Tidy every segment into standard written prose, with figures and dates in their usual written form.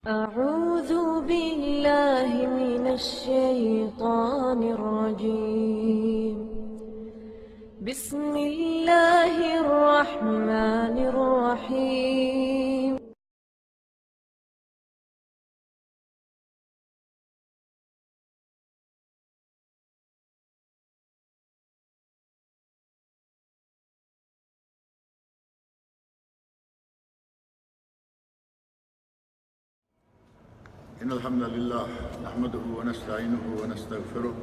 أعوذ بالله من الشيطان الرجيم. بسم الله الرحمن الرحيم. إن الحمد لله نحمده ونستعينه ونستغفره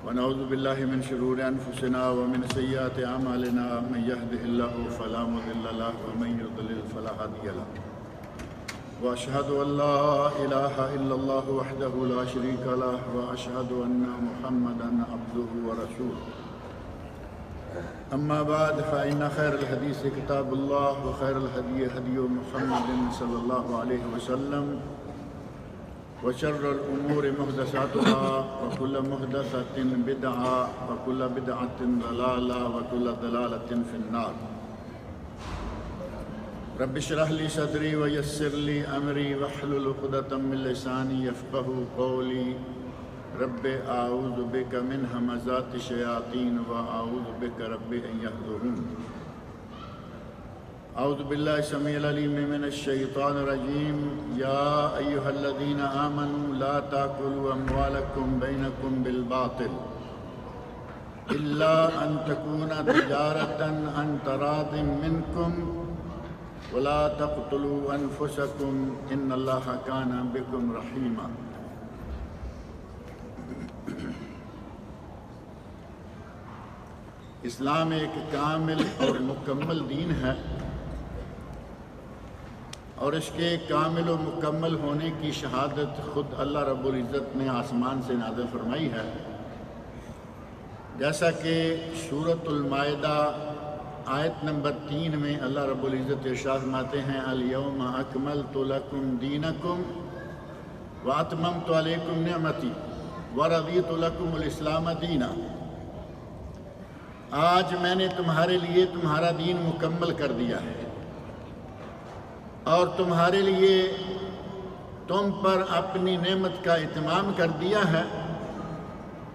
ونعوذ بالله من شرور أنفسنا ومن سيئات أعمالنا من يهده الله فلا مضل له ومن يضلل فلا هادي له وأشهد أن لا إله إلا الله وحده لا شريك له وأشهد أن محمدا عبده ورسوله أما بعد فإن خير الحديث كتاب الله وخير الهدي هدي محمد صلى الله عليه وسلم وشر الأمور محدثاتها وكل محدثة بدعة وكل بدعة ضلالة وكل ضلالة في النار. رب اشرح لي صدري ويسر لي أمري واحلل عقدة من لساني يفقهوا قولي. رب اعوذ بک من همزات الشیاطین واعوذ بک رب ان یحضرون. اعوذ باللہ السمیع العلیم من الشیطان الرجیم. یا ایہا الذین آمنوا لا تاکلوا اموالکم بینکم بالباطل الا ان تکون تجارة عن تراض منکم ولا تقتلوا انفسکم ان اللہ کان بکم رحیما. اسلام ایک کامل اور مکمل دین ہے اور اس کے کامل و مکمل ہونے کی شہادت خود اللہ رب العزت نے آسمان سے نازل فرمائی ہے. جیسا کہ سورۃ المائدہ آیت نمبر 3 میں اللہ رب العزت ارشاد فرماتے ہیں الیوم اکملت لکم دینکم واتممت علیکم نعمتی ورضیت لکم الاسلام دینا. آج میں نے تمہارے لیے تمہارا دین مکمل کر دیا ہے اور تمہارے لیے تم پر اپنی نعمت کا اتمام کر دیا ہے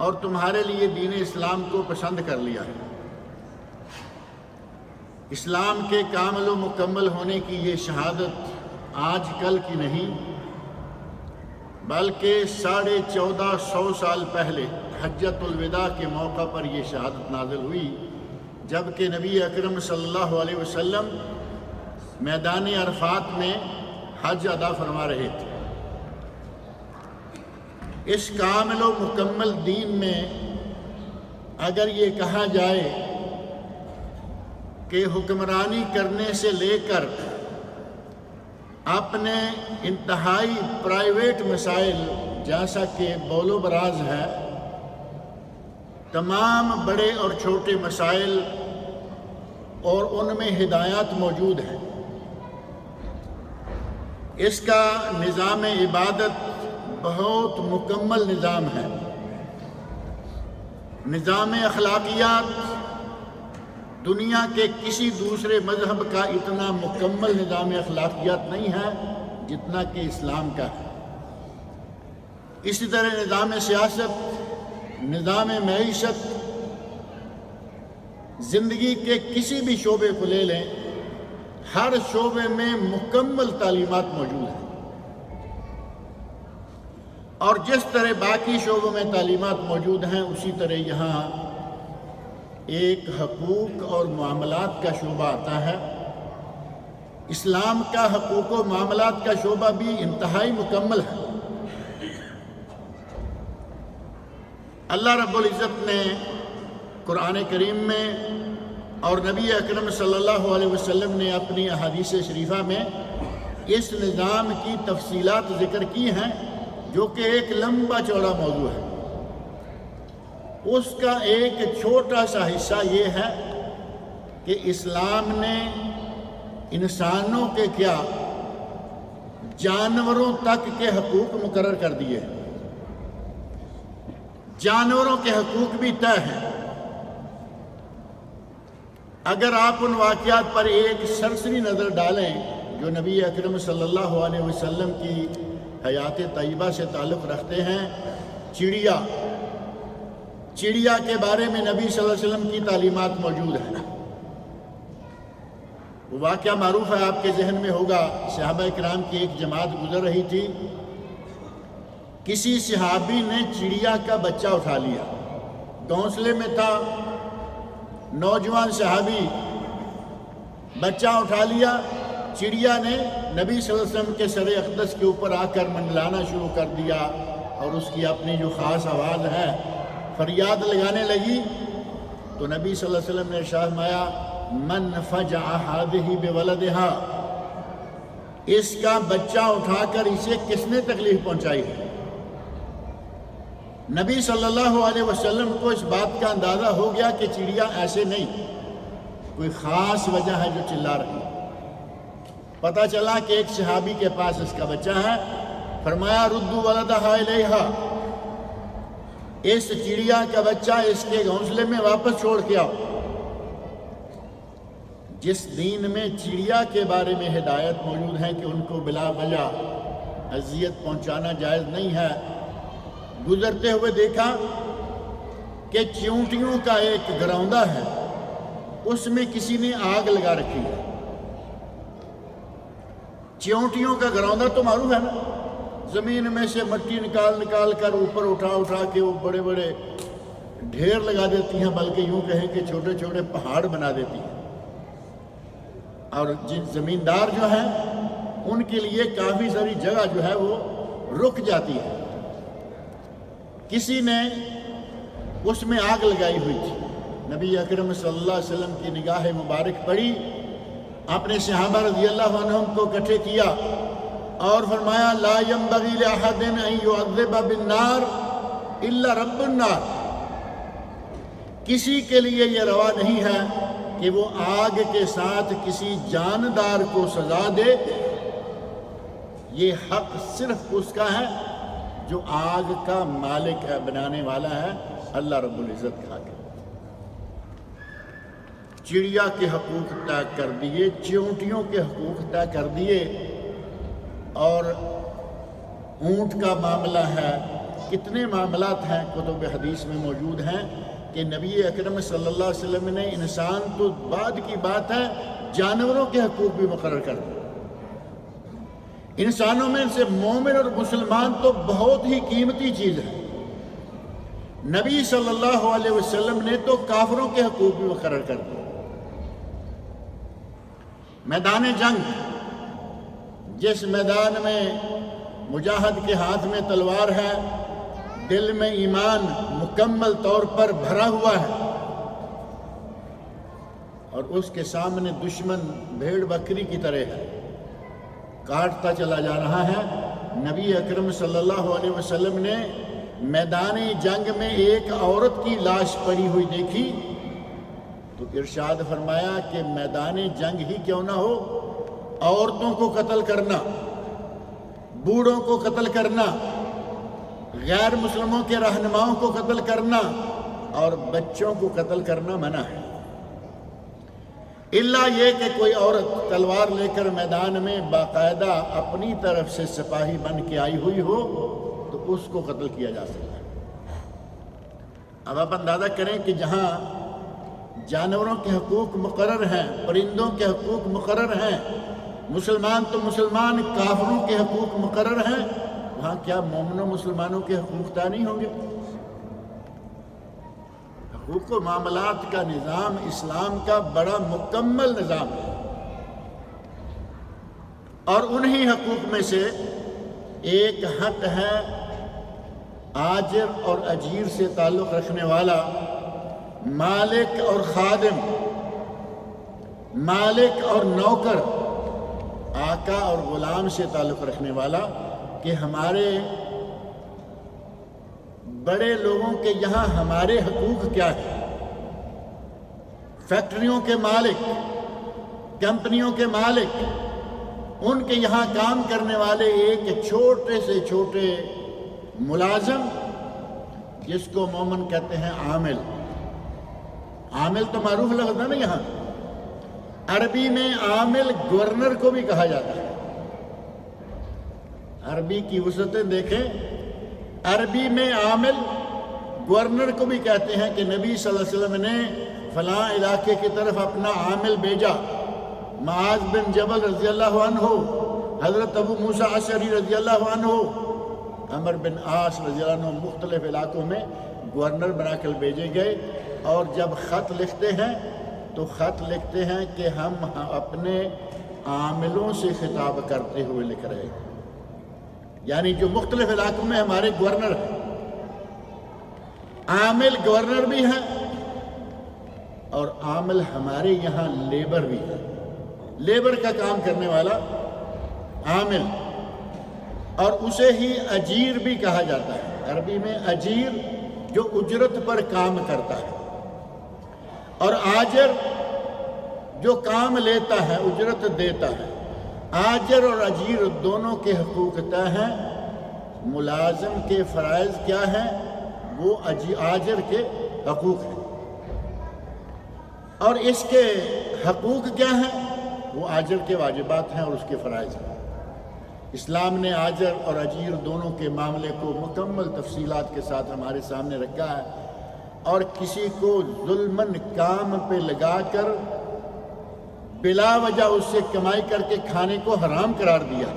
اور تمہارے لیے دین اسلام کو پسند کر لیا ہے. اسلام کے کامل و مکمل ہونے کی یہ شہادت آج کل کی نہیں بلکہ 1450 سال پہلے حجۃ الوداع کے موقع پر یہ شہادت نازل ہوئی جبکہ نبی اکرم صلی اللہ علیہ وسلم میدان عرفات میں حج ادا فرما رہے تھے. اس کامل و مکمل دین میں اگر یہ کہا جائے کہ حکمرانی کرنے سے لے کر اپنے انتہائی پرائیویٹ مسائل جیسا کہ بول و براز ہے تمام بڑے اور چھوٹے مسائل اور ان میں ہدایات موجود ہیں. اس کا نظام عبادت بہت مکمل نظام ہے. نظام اخلاقیات دنیا کے کسی دوسرے مذہب کا اتنا مکمل نظام اخلاقیات نہیں ہے جتنا کہ اسلام کا ہے. اسی طرح نظام سیاست، نظام معیشت، زندگی کے کسی بھی شعبے کو لے لیں ہر شعبے میں مکمل تعلیمات موجود ہیں اور جس طرح باقی شعبوں میں تعلیمات موجود ہیں اسی طرح یہاں ایک حقوق اور معاملات کا شعبہ آتا ہے. اسلام کا حقوق و معاملات کا شعبہ بھی انتہائی مکمل ہے. اللہ رب العزت نے قرآن کریم میں اور نبی اکرم صلی اللہ علیہ وسلم نے اپنی احادیث شریفہ میں اس نظام کی تفصیلات ذکر کی ہیں جو کہ ایک لمبا چوڑا موضوع ہے. اس کا ایک چھوٹا سا حصہ یہ ہے کہ اسلام نے انسانوں کے کیا جانوروں تک کے حقوق مقرر کر دیے. جانوروں کے حقوق بھی طے ہیں. اگر آپ ان واقعات پر ایک سرسری نظر ڈالیں جو نبی اکرم صلی اللہ علیہ وسلم کی حیات طیبہ سے تعلق رکھتے ہیں۔ چڑیا کے بارے میں نبی صلی اللہ علیہ وسلم کی تعلیمات موجود ہیں۔ وہ واقعہ معروف ہے، آپ کے ذہن میں ہوگا، صحابہ کرام کی ایک جماعت گزر رہی تھی، کسی صحابی نے چڑیا کا بچہ اٹھا لیا، گھونسلے میں تھا، نوجوان صحابی بچہ اٹھا لیا، چڑیا نے نبی صلی اللہ علیہ وسلم کے سر اقدس کے اوپر آ کر منڈلانا شروع کر دیا، اور اس کی اپنی جو خاص آواز ہے فریاد لگانے لگی، تو نبی صلی اللہ علیہ وسلم نے ارشاد فرمایا من فجع هذه بولدها، اس کا بچہ اٹھا کر اسے کس نے تکلیف پہنچائی ہے؟ نبی صلی اللہ علیہ وسلم کو اس بات کا اندازہ ہو گیا کہ چڑیا ایسے نہیں، کوئی خاص وجہ ہے جو چلا رہی ہے۔ پتہ چلا کہ ایک صحابی کے پاس اس کا بچہ ہے، فرمایا ردوا ولدها الیہا، اس چڑیا کا بچہ اس کے گھونسلے میں واپس چھوڑ کے آؤ۔ جس دین میں چڑیا کے بارے میں ہدایت موجود ہے کہ ان کو بلا وجہ اذیت پہنچانا جائز نہیں ہے، گزرتے ہوئے دیکھا کہ چیونٹیوں کا ایک گراؤندہ ہے، اس میں کسی نے آگ لگا رکھی ہے۔ چیونٹیوں کا گراؤندہ تو معروف ہے نا، زمین میں سے مٹی نکال کر اوپر اٹھا کے وہ بڑے بڑے ڈھیر لگا دیتی ہیں، بلکہ یوں کہیں کہ چھوٹے چھوٹے پہاڑ بنا دیتی ہیں، اور جن زمیندار جو ہیں ان کے لیے کافی ساری جگہ جو ہے وہ رک جاتی ہے۔ کسی نے اس میں آگ لگائی ہوئی تھی، نبی اکرم صلی اللہ علیہ وسلم کی نگاہ مبارک پڑی، اپنے صحابہ رضی اللہ عنہم کو اکٹھے کیا اور فرمایا لا ينبغي لأحد ان يعذب بالنار الا رب النار، کسی کے لیے یہ روا نہیں ہے کہ وہ آگ کے ساتھ کسی جاندار کو سزا دے، یہ حق صرف اس کا ہے جو آگ کا مالک ہے، بنانے والا ہے، اللہ رب العزت کا حق ہے۔ چڑیا کے حقوق طے کر دیے، چیونٹیوں کے حقوق طے کر دیے، اور اونٹ کا معاملہ ہے، کتنے معاملات ہیں کتب حدیث میں موجود ہیں کہ نبی اکرم صلی اللہ علیہ وسلم نے انسان تو بعد کی بات ہے جانوروں کے حقوق بھی مقرر کر دیے۔ انسانوں میں سے مومن اور مسلمان تو بہت ہی قیمتی چیز ہے، نبی صلی اللہ علیہ وسلم نے تو کافروں کے حقوق بھی مقرر کر دیے۔ میدان جنگ، جس میدان میں مجاہد کے ہاتھ میں تلوار ہے، دل میں ایمان مکمل طور پر بھرا ہوا ہے، اور اس کے سامنے دشمن بھیڑ بکری کی طرح ہے، کاٹتا چلا جا رہا ہے، نبی اکرم صلی اللہ علیہ وسلم نے میدان جنگ میں ایک عورت کی لاش پڑی ہوئی دیکھی تو ارشاد فرمایا کہ میدان جنگ ہی کیوں نہ ہو، عورتوں کو قتل کرنا، بوڑھوں کو قتل کرنا، غیر مسلموں کے رہنماؤں کو قتل کرنا اور بچوں کو قتل کرنا منع ہے، الا یہ کہ کوئی عورت تلوار لے کر میدان میں باقاعدہ اپنی طرف سے سپاہی بن کے آئی ہوئی ہو تو اس کو قتل کیا جا سکتا ہے۔ اب آپ اندازہ کریں کہ جہاں جانوروں کے حقوق مقرر ہیں، پرندوں کے حقوق مقرر ہیں، مسلمان تو مسلمان، کافروں کے حقوق مقرر ہیں، وہاں کیا مومنوں مسلمانوں کے حقوق طے نہیں ہوں گے؟ حقوق و معاملات کا نظام اسلام کا بڑا مکمل نظام ہے، اور انہی حقوق میں سے ایک حق ہے آجر اور اجیر سے تعلق رکھنے والا، مالک اور خادم، مالک اور نوکر، آقا اور غلام سے تعلق رکھنے والا، کہ ہمارے بڑے لوگوں کے یہاں ہمارے حقوق کیا ہیں۔ فیکٹریوں کے مالک، کمپنیوں کے مالک، ان کے یہاں کام کرنے والے ایک چھوٹے سے چھوٹے ملازم، جس کو مومن کہتے ہیں عامل، عامل تو معروف لفظ ہے نا یہاں، عربی میں عامل گورنر کو بھی کہا جاتا ہے. عربی کی وسعتیں دیکھیں. عربی میں عامل گورنر کو بھی کہتے ہیں کہ نبی صلی اللہ علیہ وسلم نے فلاں علاقے کی طرف اپنا عامل بھیجا. معاذ بن جبل رضی اللہ عنہ، حضرت ابو موسیٰ اشعری رضی اللہ عنہ، عمر بن عاص رضی اللہ عنہ مختلف علاقوں میں گورنر بنا کر بھیجے گئے. اور جب خط لکھتے ہیں تو خط لکھتے ہیں کہ ہم اپنے عاملوں سے خطاب کرتے ہوئے لکھ رہے ہیں. یعنی جو مختلف علاقوں میں ہمارے گورنر ہیں، عامل گورنر بھی ہیں اور عامل ہمارے یہاں لیبر بھی ہے. لیبر کا کام کرنے والا عامل، اور اسے ہی اجیر بھی کہا جاتا ہے. عربی میں اجیر جو اجرت پر کام کرتا ہے، اور آجر جو کام لیتا ہے، اجرت دیتا ہے. آجر اور اجیر دونوں کے حقوق طے ہیں. ملازم کے فرائض کیا ہیں؟ وہ آجر کے حقوق ہیں، اور اس کے حقوق کیا ہیں؟ وہ آجر کے واجبات ہیں اور اس کے فرائض ہیں. اسلام نے آجر اور اجیر دونوں کے معاملے کو مکمل تفصیلات کے ساتھ ہمارے سامنے رکھا ہے، اور کسی کو ظلماً کام پہ لگا کر بلا وجہ اس سے کمائی کر کے کھانے کو حرام قرار دیا.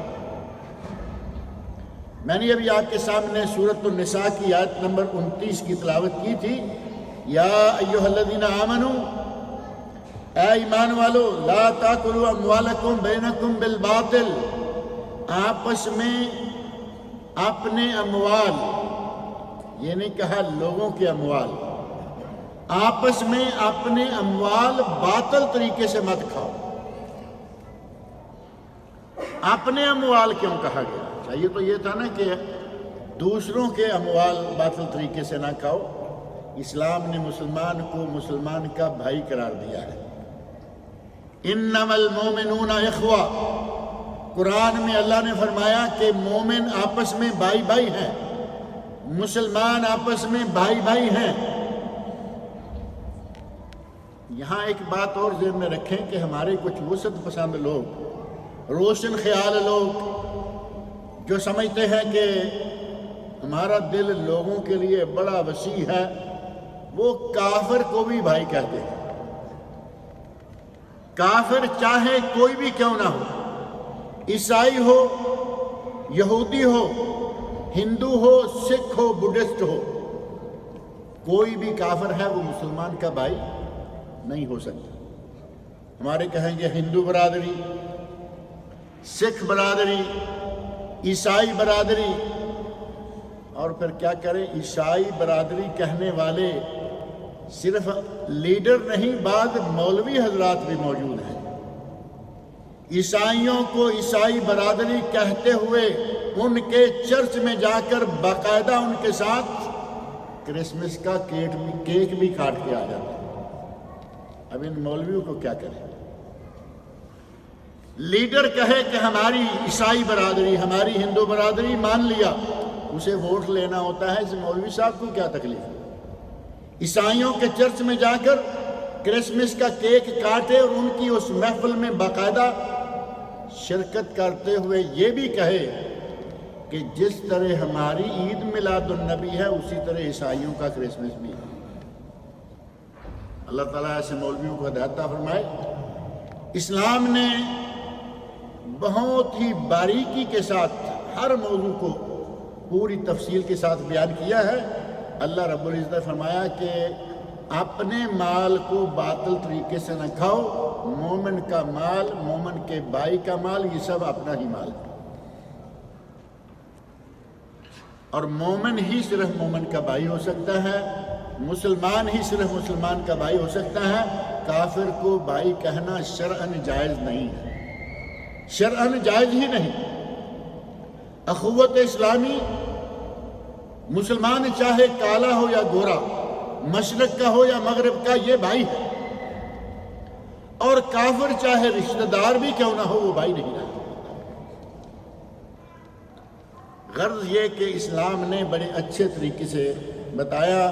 میں نے ابھی آپ کے سامنے سورۃ النساء کی آیت نمبر 29 کی تلاوت کی تھی. یا ایھا الذین آمنوا، اے ایمان والو، لا تاکلوا اموالکم بینکم بالباطل، آپس میں اپنے اموال، یہ نہیں کہا لوگوں کے اموال، آپس میں اپنے اموال باطل طریقے سے مت کھاؤ. اپنے اموال کیوں کہا گیا؟ چاہیے تو یہ تھا نا کہ دوسروں کے اموال باطل طریقے سے نہ کھاؤ. اسلام نے مسلمان کو مسلمان کا بھائی قرار دیا ہے. انما المومنون اخوہ، قرآن میں اللہ نے فرمایا کہ مومن آپس میں بھائی بھائی ہیں، مسلمان آپس میں بھائی بھائی ہیں. یہاں ایک بات اور ذہن میں رکھیں کہ ہمارے کچھ وسعت پسند لوگ، روشن خیال لوگ، جو سمجھتے ہیں کہ ہمارا دل لوگوں کے لیے بڑا وسیع ہے، وہ کافر کو بھی بھائی کہتے ہیں. کافر چاہے کوئی بھی کیوں نہ ہو، عیسائی ہو، یہودی ہو، ہندو ہو، سکھ ہو، بدھسٹ ہو، کوئی بھی کافر ہے وہ مسلمان کا بھائی نہیں ہو سکتا. ہمارے کہیں گے ہندو برادری، سکھ برادری، عیسائی برادری، اور پھر کیا کریں؟ عیسائی برادری کہنے والے صرف لیڈر نہیں، بعض مولوی حضرات بھی موجود ہیں. عیسائیوں کو عیسائی برادری کہتے ہوئے ان کے چرچ میں جا کر باقاعدہ ان کے ساتھ کرسمس کا کیک بھی کاٹ کے آ جاتا ہے. اب ان مولویوں کو کیا کریں؟ لیڈر کہے کہ ہماری عیسائی برادری، ہماری ہندو برادری مان لیا، اسے ووٹ لینا ہوتا ہے. اس مولوی صاحب کو کیا تکلیف ہے؟ عیسائیوں کے چرچ میں جا کر کرسمس کا کیک کاٹے اور ان کی اس محفل میں باقاعدہ شرکت کرتے ہوئے یہ بھی کہے کہ جس طرح ہماری عید میلاد النبی ہے اسی طرح عیسائیوں کا کرسمس بھی ہے. اللہ تعالیٰ ایسے مولویوں کو ہدایت عطا فرمائے. اسلام نے بہت ہی باریکی کے ساتھ ہر موضوع کو پوری تفصیل کے ساتھ بیان کیا ہے. اللہ رب العزت نے فرمایا کہ اپنے مال کو باطل طریقے سے نہ کھاؤ. مومن کا مال، مومن کے بھائی کا مال، یہ سب اپنا ہی مال ہے، اور مومن ہی صرف مومن کا بھائی ہو سکتا ہے، مسلمان ہی صرف مسلمان کا بھائی ہو سکتا ہے. کافر کو بھائی کہنا شرعاً جائز نہیں ہے، شرعاً جائز ہی نہیں. اخوت اسلامی، مسلمان چاہے کالا ہو یا گورا، مشرق کا ہو یا مغرب کا، یہ بھائی ہے. اور کافر چاہے رشتہ دار بھی کیوں نہ ہو، وہ بھائی نہیں رہا. غرض یہ کہ اسلام نے بڑے اچھے طریقے سے بتایا.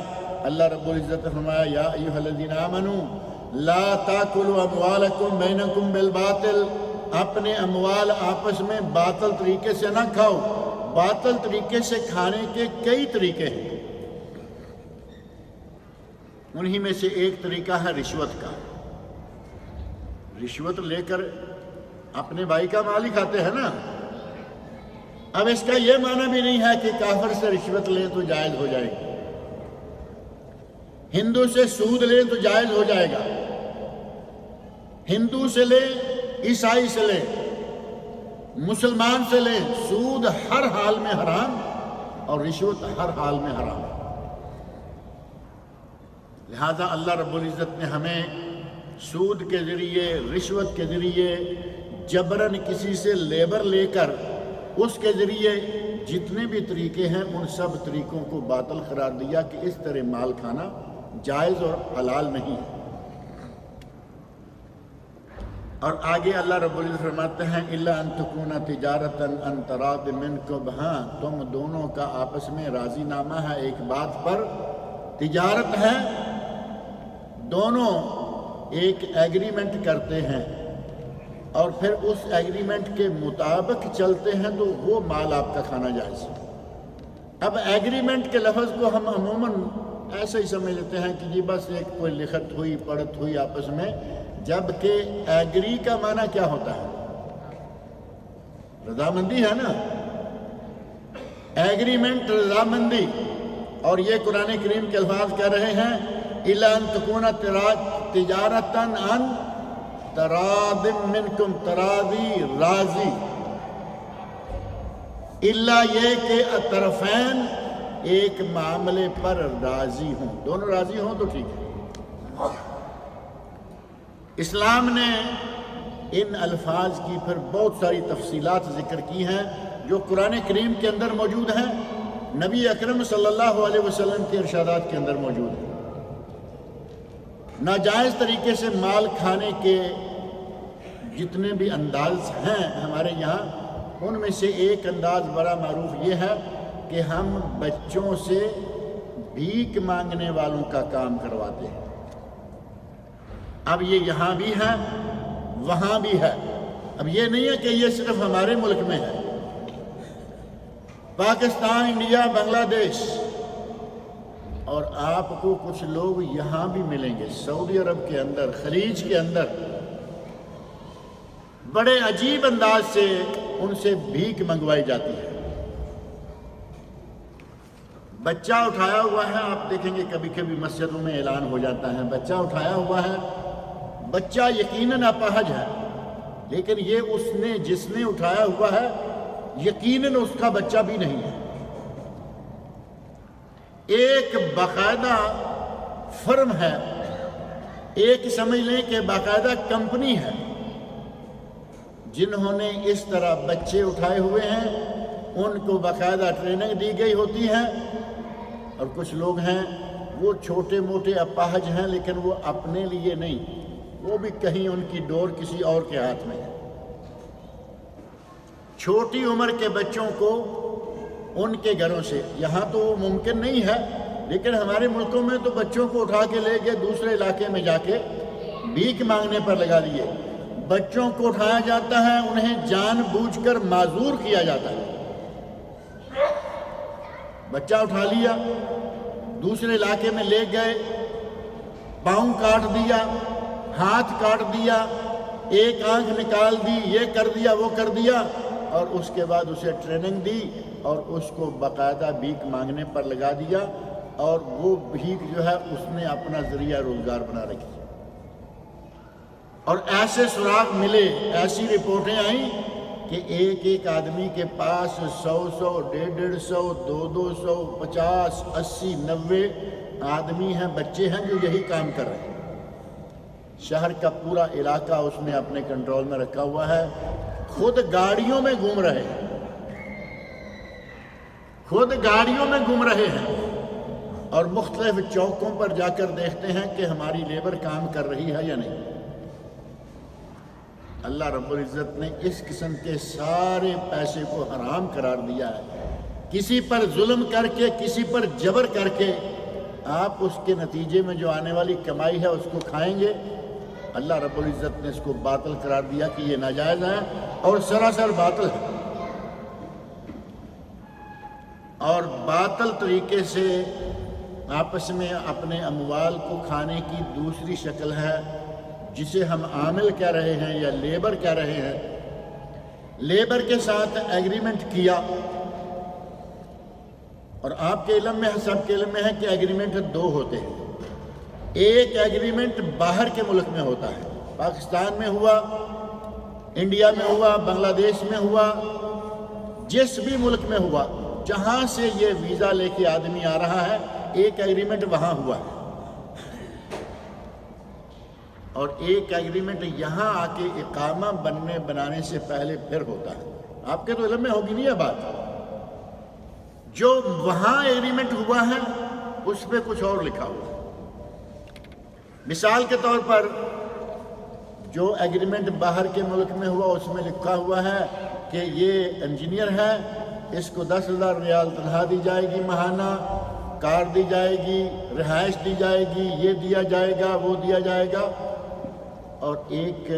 اللہ رب العزت نے فرمایا یا ایھا الذین آمنوا، لا تاکلوا اموالکم بینکم بالباطل، اپنے اموال آپس میں باطل طریقے سے نہ کھاؤ۔ باطل طریقے سے کھانے کے کئی طریقے ہیں، انہی میں سے ایک طریقہ ہے رشوت کا۔ رشوت لے کر اپنے بھائی کا مال ہی کھاتے ہیں نا۔ اب اس کا یہ معنی بھی نہیں ہے کہ کافر سے رشوت لیں تو جائز ہو جائے گی، ہندو سے سود لیں تو جائز ہو جائے گا، ہندو سے لیں، عیسائی سے لیں، مسلمان سے لیں، سود ہر حال میں حرام اور رشوت ہر حال میں حرام ہے۔ لہذا اللہ رب العزت نے ہمیں سود کے ذریعے، رشوت کے ذریعے، جبراً کسی سے لیبر لے کر اس کے ذریعے جتنے بھی طریقے ہیں ان سب طریقوں کو باطل قرار دیا کہ اس طرح مال کھانا جائز اور حلال نہیں ہے۔ اور آگے اللہ رب العزت فرماتے ہیں الا ان تکون تجارتا عن تراض منکم، ہاں تم دونوں کا آپس میں راضی نامہ ہے ایک بات پر، تجارت ہے، دونوں ایک ایگریمنٹ کرتے ہیں اور پھر اس ایگریمنٹ کے مطابق چلتے ہیں تو وہ مال آپ کا کھانا جائز ہے۔ اب ایگریمنٹ کے لفظ کو ہم عموماً ایسے ہی سمجھ لیتے ہیں کہ جی بس ایک کوئی لکھت ہوئی پڑھت ہوئی آپس میں، جبکہ ایگری کا معنی کیا ہوتا ہے؟ رضامندی ہے نا، ایگریمنٹ رضامندی، اور یہ قرآن کریم کے الفاظ کہہ رہے ہیں الا ان تکون تجارتا عن تراض منکم، تراضی راضی، الا یہ کہ طرفین ایک معاملے پر راضی ہوں، دونوں راضی ہوں تو ٹھیک ہے۔ اسلام نے ان الفاظ کی پھر بہت ساری تفصیلات ذکر کی ہیں جو قرآن کریم کے اندر موجود ہیں، نبی اکرم صلی اللہ علیہ وسلم کے ارشادات کے اندر موجود ہیں۔ ناجائز طریقے سے مال کھانے کے جتنے بھی انداز ہیں ہمارے یہاں، ان میں سے ایک انداز بڑا معروف یہ ہے کہ ہم بچوں سے بھیک مانگنے والوں کا کام کرواتے ہیں۔ اب یہ یہاں بھی ہے وہاں بھی ہے، اب یہ نہیں ہے کہ یہ صرف ہمارے ملک میں ہے، پاکستان، انڈیا، بنگلہ دیش، اور آپ کو کچھ لوگ یہاں بھی ملیں گے سعودی عرب کے اندر، خلیج کے اندر، بڑے عجیب انداز سے ان سے بھیک منگوائی جاتی ہے۔ بچہ اٹھایا ہوا ہے، آپ دیکھیں گے کبھی کبھی مسجدوں میں اعلان ہو جاتا ہے بچہ اٹھایا ہوا ہے، بچہ یقیناً اپاہج ہے، لیکن یہ جس نے اٹھایا ہوا ہے یقیناً اس کا بچہ بھی نہیں ہے۔ ایک باقاعدہ فرم ہے، ایک سمجھ لیں کہ باقاعدہ کمپنی ہے جنہوں نے اس طرح بچے اٹھائے ہوئے ہیں، ان کو باقاعدہ ٹریننگ دی گئی ہوتی ہے، اور کچھ لوگ ہیں وہ چھوٹے موٹے اپاہج ہیں لیکن وہ اپنے لیے نہیں، وہ بھی کہیں ان کی ڈور کسی اور کے ہاتھ میں ہے۔ چھوٹی عمر کے بچوں کو ان کے گھروں سے، یہاں تو وہ ممکن نہیں ہے لیکن ہمارے ملکوں میں تو بچوں کو اٹھا کے لے کے دوسرے علاقے میں جا کے بھیک مانگنے پر لگا دیے، بچوں کو اٹھایا جاتا ہے، انہیں جان بوجھ کر معذور کیا جاتا ہے۔ بچہ اٹھا لیا، دوسرے علاقے میں لے گئے، پاؤں کاٹ دیا، ہاتھ کاٹ دیا، ایک آنکھ نکال دی، یہ کر دیا وہ کر دیا، اور اس کے بعد اسے ٹریننگ دی اور اس کو باقاعدہ بھیک مانگنے پر لگا دیا، اور وہ بھیک جو ہے اس نے اپنا ذریعہ روزگار بنا رکھی۔ اور ایسے سراغ ملے، ایسی رپورٹیں آئیں کہ ایک ایک آدمی کے پاس 100 150 200 50 80 90 آدمی ہیں، بچے ہیں جو یہی کام کر رہے ہیں۔ شہر کا پورا علاقہ اس نے اپنے کنٹرول میں رکھا ہوا ہے، خود گاڑیوں میں گھوم رہے ہیں، خود گاڑیوں میں گھوم رہے ہیں، اور مختلف چوکوں پر جا کر دیکھتے ہیں کہ ہماری لیبر کام کر رہی ہے یا نہیں۔ اللہ رب العزت نے اس قسم کے سارے پیسے کو حرام قرار دیا ہے۔ کسی پر ظلم کر کے، کسی پر جبر کر کے آپ اس کے نتیجے میں جو آنے والی کمائی ہے اس کو کھائیں گے، اللہ رب العزت نے اس کو باطل قرار دیا کہ یہ ناجائز ہے اور سراسر باطل ہے، اور باطل طریقے سے آپس میں اپنے اموال کو کھانے کی دوسری شکل ہے جسے ہم عامل کہہ رہے ہیں یا لیبر کہہ رہے ہیں۔ لیبر کے ساتھ ایگریمنٹ کیا، اور آپ کے علم میں سب کے علم میں ہے کہ ایگریمنٹ دو ہوتے ہیں۔ ایک ایگریمنٹ باہر کے ملک میں ہوتا ہے، پاکستان میں ہوا، انڈیا میں ہوا، بنگلہ دیش میں ہوا، جس بھی ملک میں ہوا جہاں سے یہ ویزا لے کے آدمی آ رہا ہے، ایک ایگریمنٹ وہاں ہوا ہے، اور ایک ایگریمنٹ یہاں آ کے اقامہ بنانے سے پہلے پھر ہوتا ہے۔ آپ کے تو علم میں ہوگی نہیں یہ بات۔ جو وہاں ایگریمنٹ ہوا ہے اس پہ کچھ اور لکھا ہوا ہے۔ مثال کے طور پر جو ایگریمنٹ باہر کے ملک میں ہوا اس میں لکھا ہوا ہے کہ یہ انجینئر ہے، اس کو 10,000 ریال تنخواہ دی جائے گی ماہانہ، کار دی جائے گی، رہائش دی جائے گی، یہ دیا جائے گا، وہ دیا جائے گا، اور ایک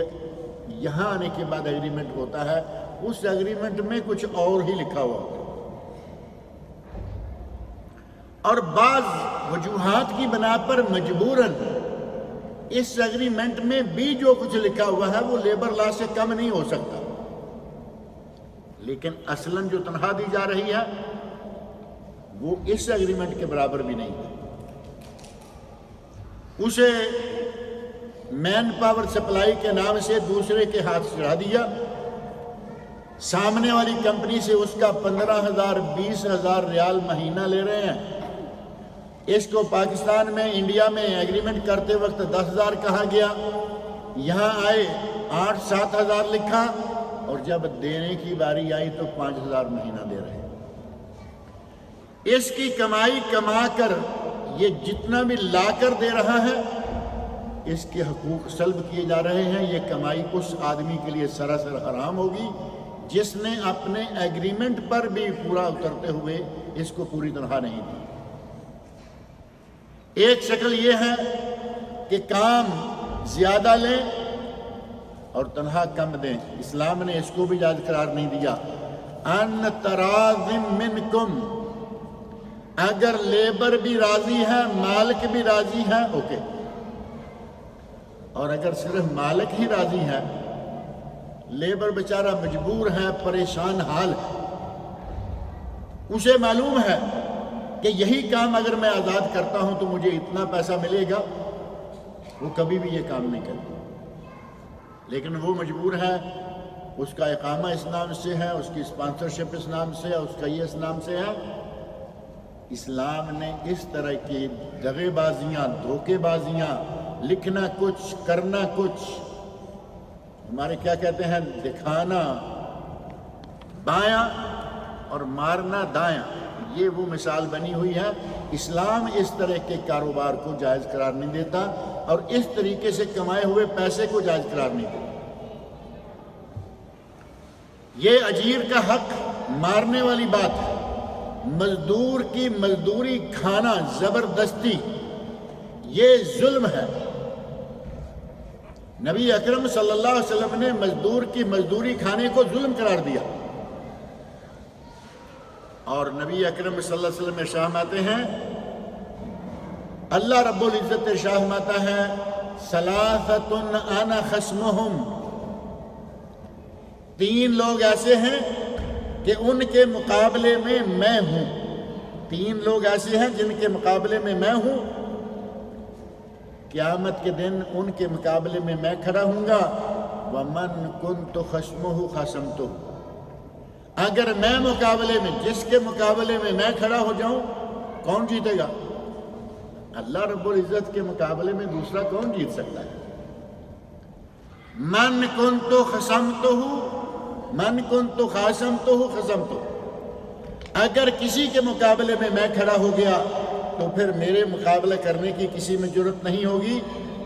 یہاں آنے کے بعد ایگریمنٹ ہوتا ہے، اس ایگریمنٹ میں کچھ اور ہی لکھا ہوا ہوتا ہے۔ اور بعض وجوہات کی بنا پر مجبوراً اس ایگریمنٹ میں بھی جو کچھ لکھا ہوا ہے وہ لیبر لا سے کم نہیں ہو سکتا، لیکن اصلاً جو تنخواہ دی جا رہی ہے وہ اس ایگریمنٹ کے برابر بھی نہیں ہے۔ اسے مین پاور سپلائی کے نام سے دوسرے کے ہاتھ چڑھا دیا، سامنے والی کمپنی سے اس کا 15,000 20,000 ریال مہینہ لے رہے ہیں، اس کو پاکستان میں انڈیا میں ایگریمنٹ کرتے وقت 10,000 کہا گیا، یہاں آئے 8-7,000 لکھا، اور جب دینے کی باری آئی تو 5,000 مہینہ دے رہے ہیں۔ اس کی کمائی کما کر یہ جتنا بھی لا کر دے رہا ہے اس کے حقوق سلب کیے جا رہے ہیں۔ یہ کمائی اس آدمی کے لیے سراسر حرام ہوگی جس نے اپنے ایگریمنٹ پر بھی پورا اترتے ہوئے اس کو پوری تنخواہ نہیں دی۔ ایک شکل یہ ہے کہ کام زیادہ لیں اور تنخواہ کم دیں، اسلام نے اس کو بھی جائز قرار نہیں دیا۔ ان تراض منکم، اگر لیبر بھی راضی ہے، مالک بھی راضی ہے، اوکے، اور اگر صرف مالک ہی راضی ہے، لیبر بیچارہ مجبور ہے، پریشان حال ہے، اسے معلوم ہے کہ یہی کام اگر میں آزاد کرتا ہوں تو مجھے اتنا پیسہ ملے گا، وہ کبھی بھی یہ کام نہیں کرتا، لیکن وہ مجبور ہے، اس کا اقامہ اس نام سے ہے، اس کی اسپانسرشپ اس نام سے ہے، اس کا یہ اس نام سے ہے۔ اسلام نے اس طرح کی دغے بازیاں، دھوکے بازیاں، لکھنا کچھ کرنا کچھ، ہمارے کیا کہتے ہیں، دکھانا بایاں اور مارنا دایاں، یہ وہ مثال بنی ہوئی ہے۔ اسلام اس طرح کے کاروبار کو جائز قرار نہیں دیتا، اور اس طریقے سے کمائے ہوئے پیسے کو جائز قرار نہیں دیتا۔ یہ اجیر کا حق مارنے والی بات ہے، مزدور کی مزدوری کھانا زبردستی، یہ ظلم ہے۔ نبی اکرم صلی اللہ علیہ وسلم نے مزدور کی مزدوری کھانے کو ظلم قرار دیا، اور نبی اکرم صلی اللہ علیہ وسلم ارشاد فرماتے ہیں، اللہ رب العزت ارشاد فرماتا ہے، ثلاثۃ انا خصمہم، 3 لوگ ایسے ہیں کہ ان کے مقابلے میں میں ہوں، 3 لوگ ایسے ہیں جن کے مقابلے میں میں ہوں، قیامت کے دن ان کے مقابلے میں میں کھڑا ہوں گا، وَمَن كُنْتُ خَصْمُهُ خَصَمْتُهُ، اگر میں مقابلے میں، جس کے مقابلے میں میں کھڑا ہو جاؤں، کون جیتے گا؟ اللہ رب العزت کے مقابلے میں دوسرا کون جیت سکتا ہے؟ مَن كُنْتُ خَصَمْتُهُ مَن كُنْتُ خَاصَمْتُهُ خَصَمْتُهُ، اگر کسی کے مقابلے میں میں کھڑا ہو گیا تو پھر میرے مقابلہ کرنے کی کسی میں جرت نہیں ہوگی۔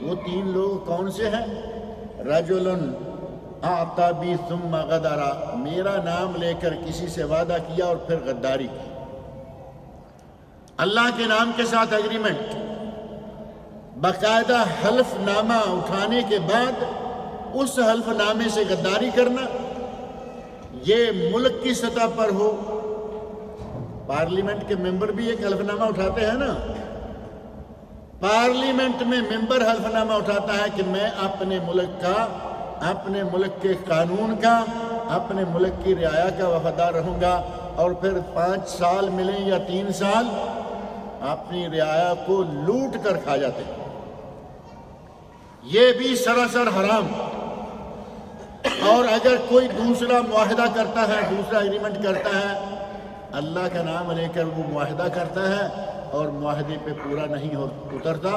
وہ 3 لوگ کون سے ہیں؟ رجل اعطى بی ثم غدر، میرا نام لے کر کسی سے وعدہ کیا اور پھر غداری کی، اللہ کے نام کے ساتھ ایگریمنٹ، باقاعدہ حلف نامہ اٹھانے کے بعد اس حلف نامے سے غداری کرنا، یہ ملک کی سطح پر ہو۔ پارلیمنٹ کے ممبر بھی ایک حلف نامہ اٹھاتے ہیں نا، پارلیمنٹ میں ممبر حلف نامہ اٹھاتا ہے کہ میں اپنے ملک کا، اپنے ملک کے قانون کا، اپنے ملک کی رعایا کا وفادار رہوں گا، اور پھر 5 سال ملیں یا 3 سال اپنی رعایا کو لوٹ کر کھا جاتے ہیں۔ یہ بھی سراسر حرام۔ اور اگر کوئی دوسرا معاہدہ کرتا ہے، دوسرا ایگریمنٹ کرتا ہے، اللہ کا نام لے کر وہ معاہدہ کرتا ہے اور معاہدے پہ پورا نہیں اترتا،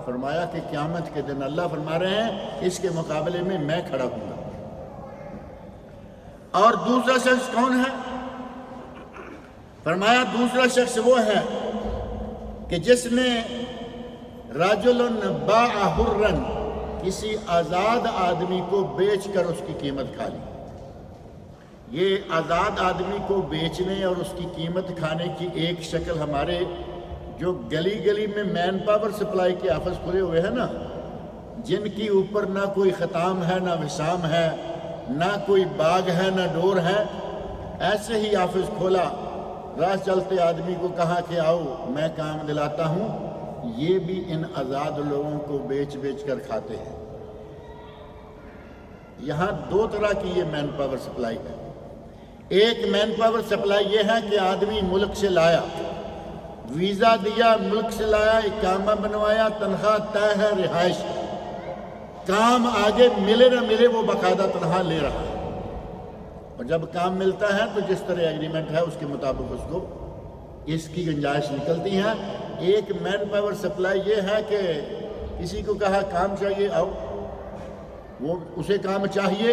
فرمایا کہ قیامت کے دن اللہ فرما رہے ہیں اس کے مقابلے میں میں کھڑا ہوں گا۔ اور دوسرا شخص کون ہے؟ فرمایا دوسرا شخص وہ ہے کہ جس نے رجل باع حرا، کسی آزاد آدمی کو بیچ کر اس کی قیمت کھا لی۔ یہ آزاد آدمی کو بیچنے اور اس کی قیمت کھانے کی ایک شکل ہمارے جو گلی گلی میں مین پاور سپلائی کے آفس کھلے ہوئے ہیں نا، جن کی اوپر نہ کوئی ختام ہے، نہ وسام ہے، نہ کوئی باغ ہے، نہ ڈور ہے، ایسے ہی آفس کھولا، راہ چلتے آدمی کو کہا کہ آؤ میں کام دلاتا ہوں، یہ بھی ان آزاد لوگوں کو بیچ بیچ کر کھاتے ہیں۔ یہاں 2 طرح کی یہ مین پاور سپلائی ہے۔ ایک مین پاور سپلائی یہ ہے کہ آدمی ملک سے لایا، ویزا دیا، ملک سے لایا، اقامہ بنوایا، تنخواہ طے ہے، رہائش، کام آگے ملے نہ ملے وہ باقاعدہ تنخواہ لے رہا ہے، اور جب کام ملتا ہے تو جس طرح ایگریمنٹ ہے اس کے مطابق اس کو اس کی گنجائش نکلتی ہے۔ ایک مین پاور سپلائی یہ ہے کہ کسی کو کہا کام چاہیے، آؤ، وہ اسے کام چاہیے،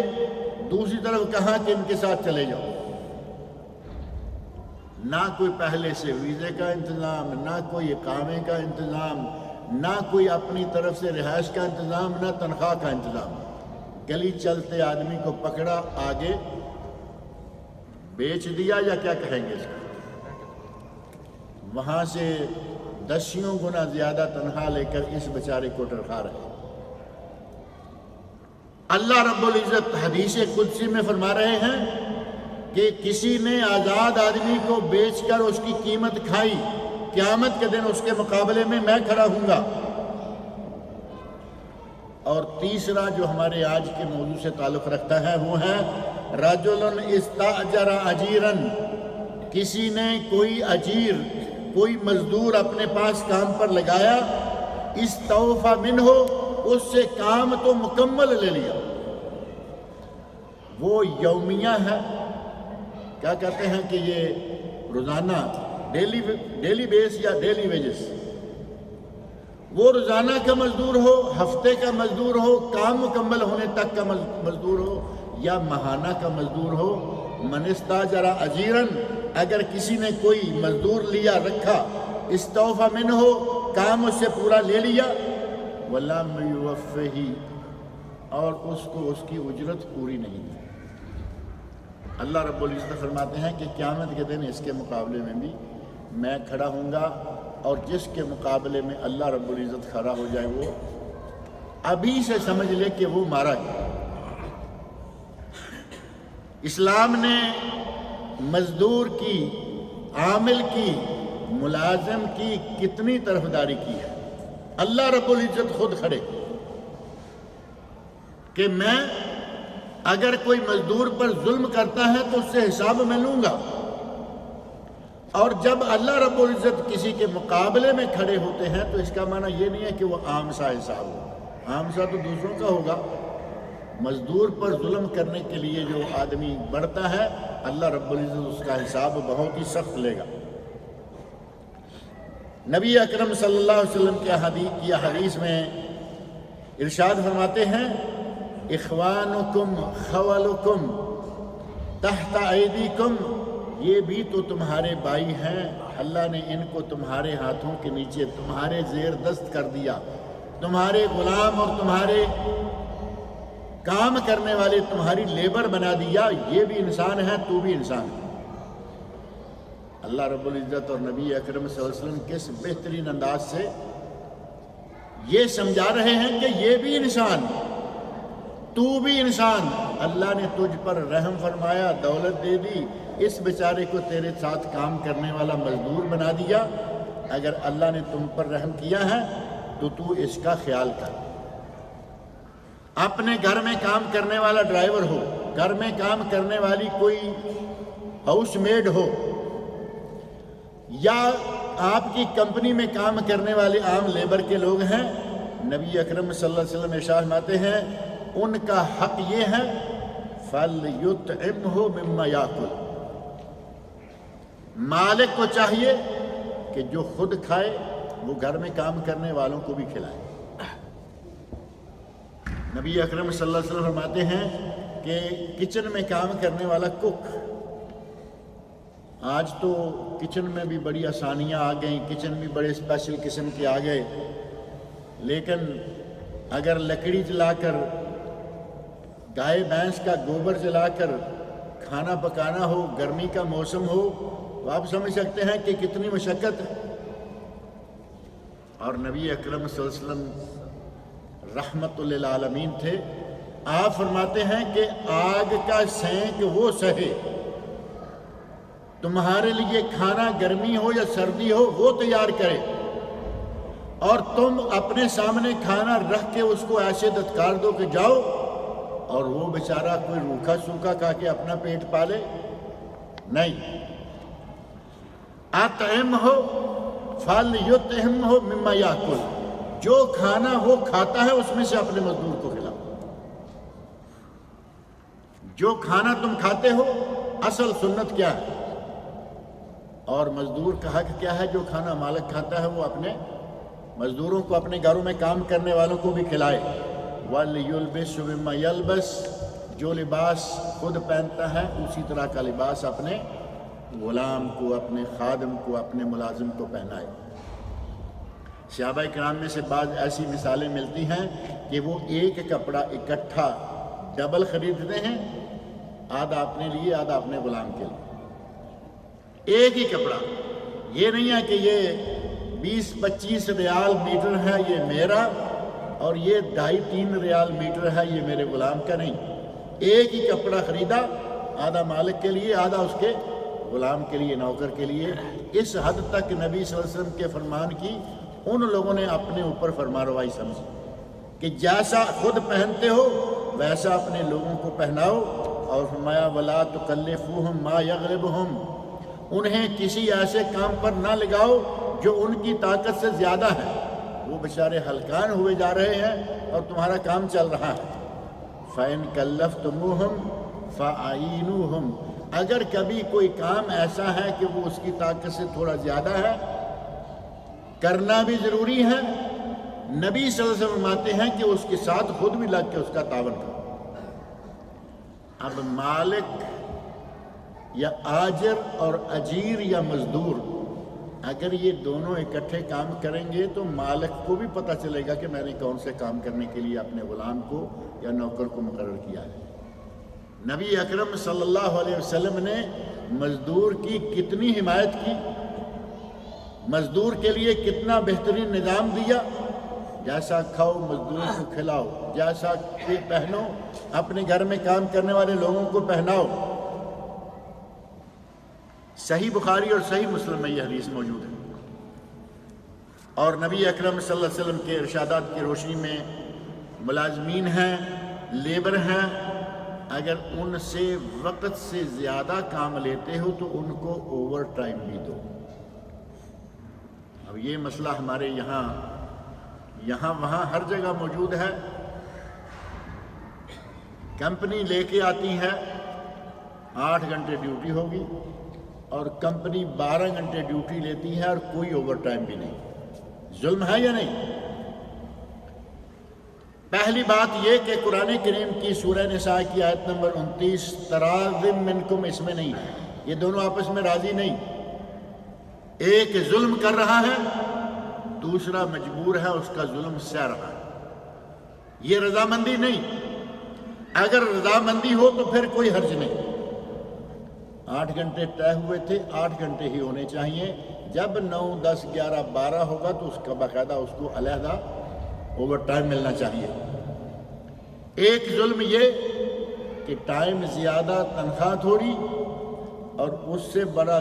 دوسری طرف کہا کہ ان کے ساتھ چلے جاؤ، نہ کوئی پہلے سے ویزے کا انتظام، نہ کوئی اقامے کا انتظام، نہ کوئی اپنی طرف سے رہائش کا انتظام، نہ تنخواہ کا انتظام۔ گلی چلتے آدمی کو پکڑا، آگے بیچ دیا، یا کیا کہیں گے اس کو، وہاں سے 10 گنا زیادہ تنخواہ لے کر اس بیچارے کو ٹرکھا رہے۔ اللہ رب العزت حدیث قدسی میں فرما رہے ہیں کہ کسی نے آزاد آدمی کو بیچ کر اس کی قیمت کھائی، قیامت کے دن اس کے مقابلے میں میں کھڑا ہوں گا۔ اور تیسرا جو ہمارے آج کے موضوع سے تعلق رکھتا ہے وہ ہے رجل استاجر اجیرا، کسی نے کوئی اجیر، کوئی مزدور اپنے پاس کام پر لگایا، استوفى منہ، اس سے کام تو مکمل لے لیا، وہ یومیہ ہے، کیا کہتے ہیں کہ یہ روزانہ ڈیلی بیس یا ڈیلی ویجز، وہ روزانہ کا مزدور ہو، ہفتے کا مزدور ہو، کام مکمل ہونے تک کا مزدور ہو، یا ماہانہ کا مزدور ہو۔ من استاجر اجیرا، اگر کسی نے کوئی مزدور لیا رکھا، استوفى منہ، کام اس سے پورا لے لیا، ولم یوفہ، اور اس کو اس کی اجرت پوری نہیں دی، اللہ رب العزت فرماتے ہیں کہ قیامت کے دن اس کے مقابلے میں بھی میں کھڑا ہوں گا، اور جس کے مقابلے میں اللہ رب العزت کھڑا ہو جائے وہ ابھی سے سمجھ لے کہ وہ مارا گیا۔ اسلام نے مزدور کی، عامل کی، ملازم کی کتنی طرفداری کی ہے۔ اللہ رب العزت خود کھڑے کہ میں اگر کوئی مزدور پر ظلم کرتا ہے تو اس سے حساب میں لوں گا، اور جب اللہ رب العزت کسی کے مقابلے میں کھڑے ہوتے ہیں تو اس کا معنی یہ نہیں ہے کہ وہ عام سا حساب ہو، عام سا تو دوسروں کا ہوگا، مزدور پر ظلم کرنے کے لیے جو آدمی بڑھتا ہے اللہ رب العزت اس کا حساب بہت ہی سخت لے گا۔ نبی اکرم صلی اللہ علیہ وسلم کی حدیث میں ارشاد فرماتے ہیں اخوانکم خولکم تحت ایدیکم، یہ بھی تو تمہارے بھائی ہیں، اللہ نے ان کو تمہارے ہاتھوں کے نیچے تمہارے زیر دست کر دیا، تمہارے غلام اور تمہارے کام کرنے والے تمہاری لیبر بنا دیا، یہ بھی انسان ہے، تو بھی انسان ہے۔ اللہ رب العزت اور نبی اکرم صلی اللہ علیہ وسلم کس بہترین انداز سے یہ سمجھا رہے ہیں کہ یہ بھی انسان، تو بھی انسان، اللہ نے تجھ پر رحم فرمایا، دولت دے دی، اس بیچارے کو تیرے ساتھ کام کرنے والا مزدور بنا دیا، اگر اللہ نے تم پر رحم کیا ہے تو اس کا خیال کر۔ اپنے گھر میں کام کرنے والا ڈرائیور ہو، گھر میں کام کرنے والی کوئی ہاؤس میڈ ہو، یا آپ کی کمپنی میں کام کرنے والے عام لیبر کے لوگ ہیں، نبی اکرم صلی اللہ علیہ وسلم ارشاد فرماتے ہیں ان کا حق یہ ہے فَلْيُطْعِمْهُ مِمَّا يَأْكُلُ، مالک کو چاہیے کہ جو خود کھائے وہ گھر میں کام کرنے والوں کو بھی کھلائے۔ نبی اکرم صلی اللہ علیہ وسلم فرماتے ہیں کہ کچن میں کام کرنے والا کک، آج تو کچن میں بھی بڑی آسانیاں آ گئیں، کچن بھی بڑے اسپیشل قسم کے آ گئے، لیکن اگر لکڑی جلا کر، گائے بھینس کا گوبر جلا کر کھانا پکانا ہو، گرمی کا موسم ہو، تو آپ سمجھ سکتے ہیں کہ کتنی مشقت ہے۔ اور نبی اکرم صلی اللہ علیہ وسلم رحمت للعالمین تھے، آپ فرماتے ہیں کہ آگ کا سینک وہ سہے، تمہارے لیے کھانا گرمی ہو یا سردی ہو وہ تیار کرے، اور تم اپنے سامنے کھانا رکھ کے اس کو ایسے دھتکار دو کہ جاؤ، اور وہ بیچارہ کوئی روکھا سوکھا کھا کے اپنا پیٹ پالے؟ نہیں، اطعمہ فَلْيُطْعِمْهُ مِمَّا يَأْكُلُ، جو کھانا وہ کھاتا ہے اس میں سے اپنے مزدور کو کھلاؤ۔ جو کھانا تم کھاتے ہو اصل سنت کیا ہے، اور مزدور کا حق کیا ہے؟ جو کھانا مالک کھاتا ہے وہ اپنے مزدوروں کو، اپنے گھروں میں کام کرنے والوں کو بھی کھلائے۔ وَلْيُلْبِسْ مِمَّا يَلْبَسْ، جو لباس خود پہنتا ہے اسی طرح کا لباس اپنے غلام کو، اپنے خادم کو، اپنے ملازم کو پہنائے۔ صحابہ کرام میں سے بعض ایسی مثالیں ملتی ہیں کہ وہ ایک کپڑا اکٹھا ڈبل خریدتے ہیں، آدھا اپنے لیے آدھا اپنے غلام کے لیے، ایک ہی کپڑا۔ یہ نہیں ہے کہ یہ 20-25 ریال میٹر ہے یہ میرا، اور یہ 2.5-3 ریال میٹر ہے یہ میرے غلام کا، نہیں، ایک ہی کپڑا خریدا، آدھا مالک کے لیے آدھا اس کے غلام کے لیے، نوکر کے لیے۔ اس حد تک نبی صلی اللہ علیہ وسلم کے فرمان کی ان لوگوں نے اپنے اوپر فرمانروائی سمجھی کہ جیسا خود پہنتے ہو ویسا اپنے لوگوں کو پہناؤ، اور فرمایا وَلَا تُكَلِّفُوهُمْ مَا يَغْلِبُهُمْ، انہیں کسی ایسے کام پر نہ لگاؤ جو ان کی طاقت سے زیادہ ہے، وہ بیچارے ہلکان ہوئے جا رہے ہیں اور تمہارا کام چل رہا ہے۔ فَإِن كَلَّفْتُمُوهُمْ فَأَعِينُوهُمْ، اگر کبھی کوئی کام ایسا ہے کہ وہ اس کی طاقت سے تھوڑا زیادہ ہے، کرنا بھی ضروری ہے، نبی صلی اللہ علیہ وسلم فرماتے ہیں کہ اس کے ساتھ خود بھی لگ کے اس کا تعاون کرو۔ اب مالک یا آجر اور اجیر یا مزدور، اگر یہ دونوں اکٹھے کام کریں گے تو مالک کو بھی پتہ چلے گا کہ میں نے کون سے کام کرنے کے لیے اپنے غلام کو یا نوکر کو مقرر کیا ہے۔ نبی اکرم صلی اللہ علیہ وسلم نے مزدور کی کتنی حمایت کی، مزدور کے لیے کتنا بہترین نظام دیا، جیسا کھاؤ مزدور کو کھلاؤ، جیسا کہ پہنو اپنے گھر میں کام کرنے والے لوگوں کو پہناؤ۔ صحیح بخاری اور صحیح مسلم میں یہ حدیث موجود ہے، اور نبی اکرم صلی اللہ علیہ وسلم کے ارشادات کی روشنی میں ملازمین ہیں، لیبر ہیں، اگر ان سے وقت سے زیادہ کام لیتے ہو تو ان کو اوور ٹائم بھی دو۔ اب یہ مسئلہ ہمارے یہاں وہاں ہر جگہ موجود ہے۔ کمپنی لے کے آتی ہے 8 گھنٹے ڈیوٹی ہوگی، اور کمپنی 12 گھنٹے ڈیوٹی لیتی ہے اور کوئی اوور ٹائم بھی نہیں۔ ظلم ہے یا نہیں؟ پہلی بات یہ کہ قرآن کریم کی سورہ نساء کی آیت نمبر 29 تراضٍ منکم، اس میں نہیں ہے، یہ دونوں آپس میں راضی نہیں۔ ایک ظلم کر رہا ہے، دوسرا مجبور ہے اس کا ظلم سہ رہا ہے، یہ رضامندی نہیں۔ اگر رضامندی ہو تو پھر کوئی حرج نہیں۔ 8 گھنٹے طے ہوئے تھے، 8 گھنٹے ہی ہونے چاہیے۔ جب 9، 10، 11، 12 ہوگا تو اس کا باقاعدہ اس کو علیحدہ اوور ٹائم ملنا چاہیے۔ ایک ظلم یہ کہ ٹائم زیادہ تنخواہ تھوڑی، اور اس سے بڑا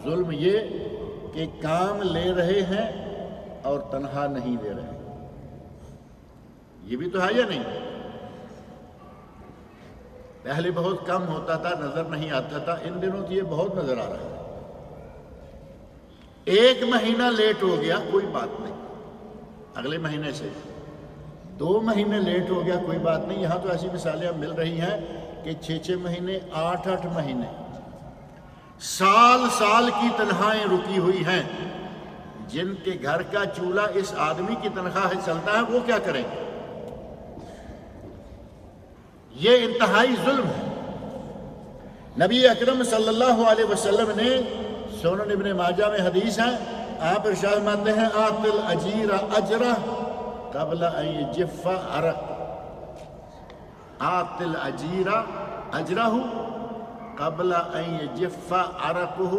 ظلم یہ کہ کام لے رہے ہیں اور تنخواہ نہیں دے رہے۔ یہ بھی تو ہے یا نہیں؟ پہلے بہت کم ہوتا تھا، نظر نہیں آتا تھا، ان دنوں تو یہ بہت نظر آ رہا ہے۔ ایک مہینہ لیٹ ہو گیا کوئی بات نہیں، اگلے مہینے سے 2 مہینے لیٹ ہو گیا کوئی بات نہیں۔ یہاں تو ایسی مثالیں اب مل رہی ہیں کہ 6 مہینے، 8 مہینے، سال کی تنخواہیں رکی ہوئی ہیں۔ جن کے گھر کا چولہا اس آدمی کی تنخواہ سے چلتا ہے وہ کیا کریں گے؟ یہ انتہائی ظلم ہے۔ نبی اکرم صلی اللہ علیہ وسلم نے، سنن ابن ماجہ میں حدیث ہے، آپ ارشاد فرماتے ہیں آت الاجیر اجرہ قبل ان یجف عرق، آت الاجیر اجرہ قبل ان یجف عرقہ،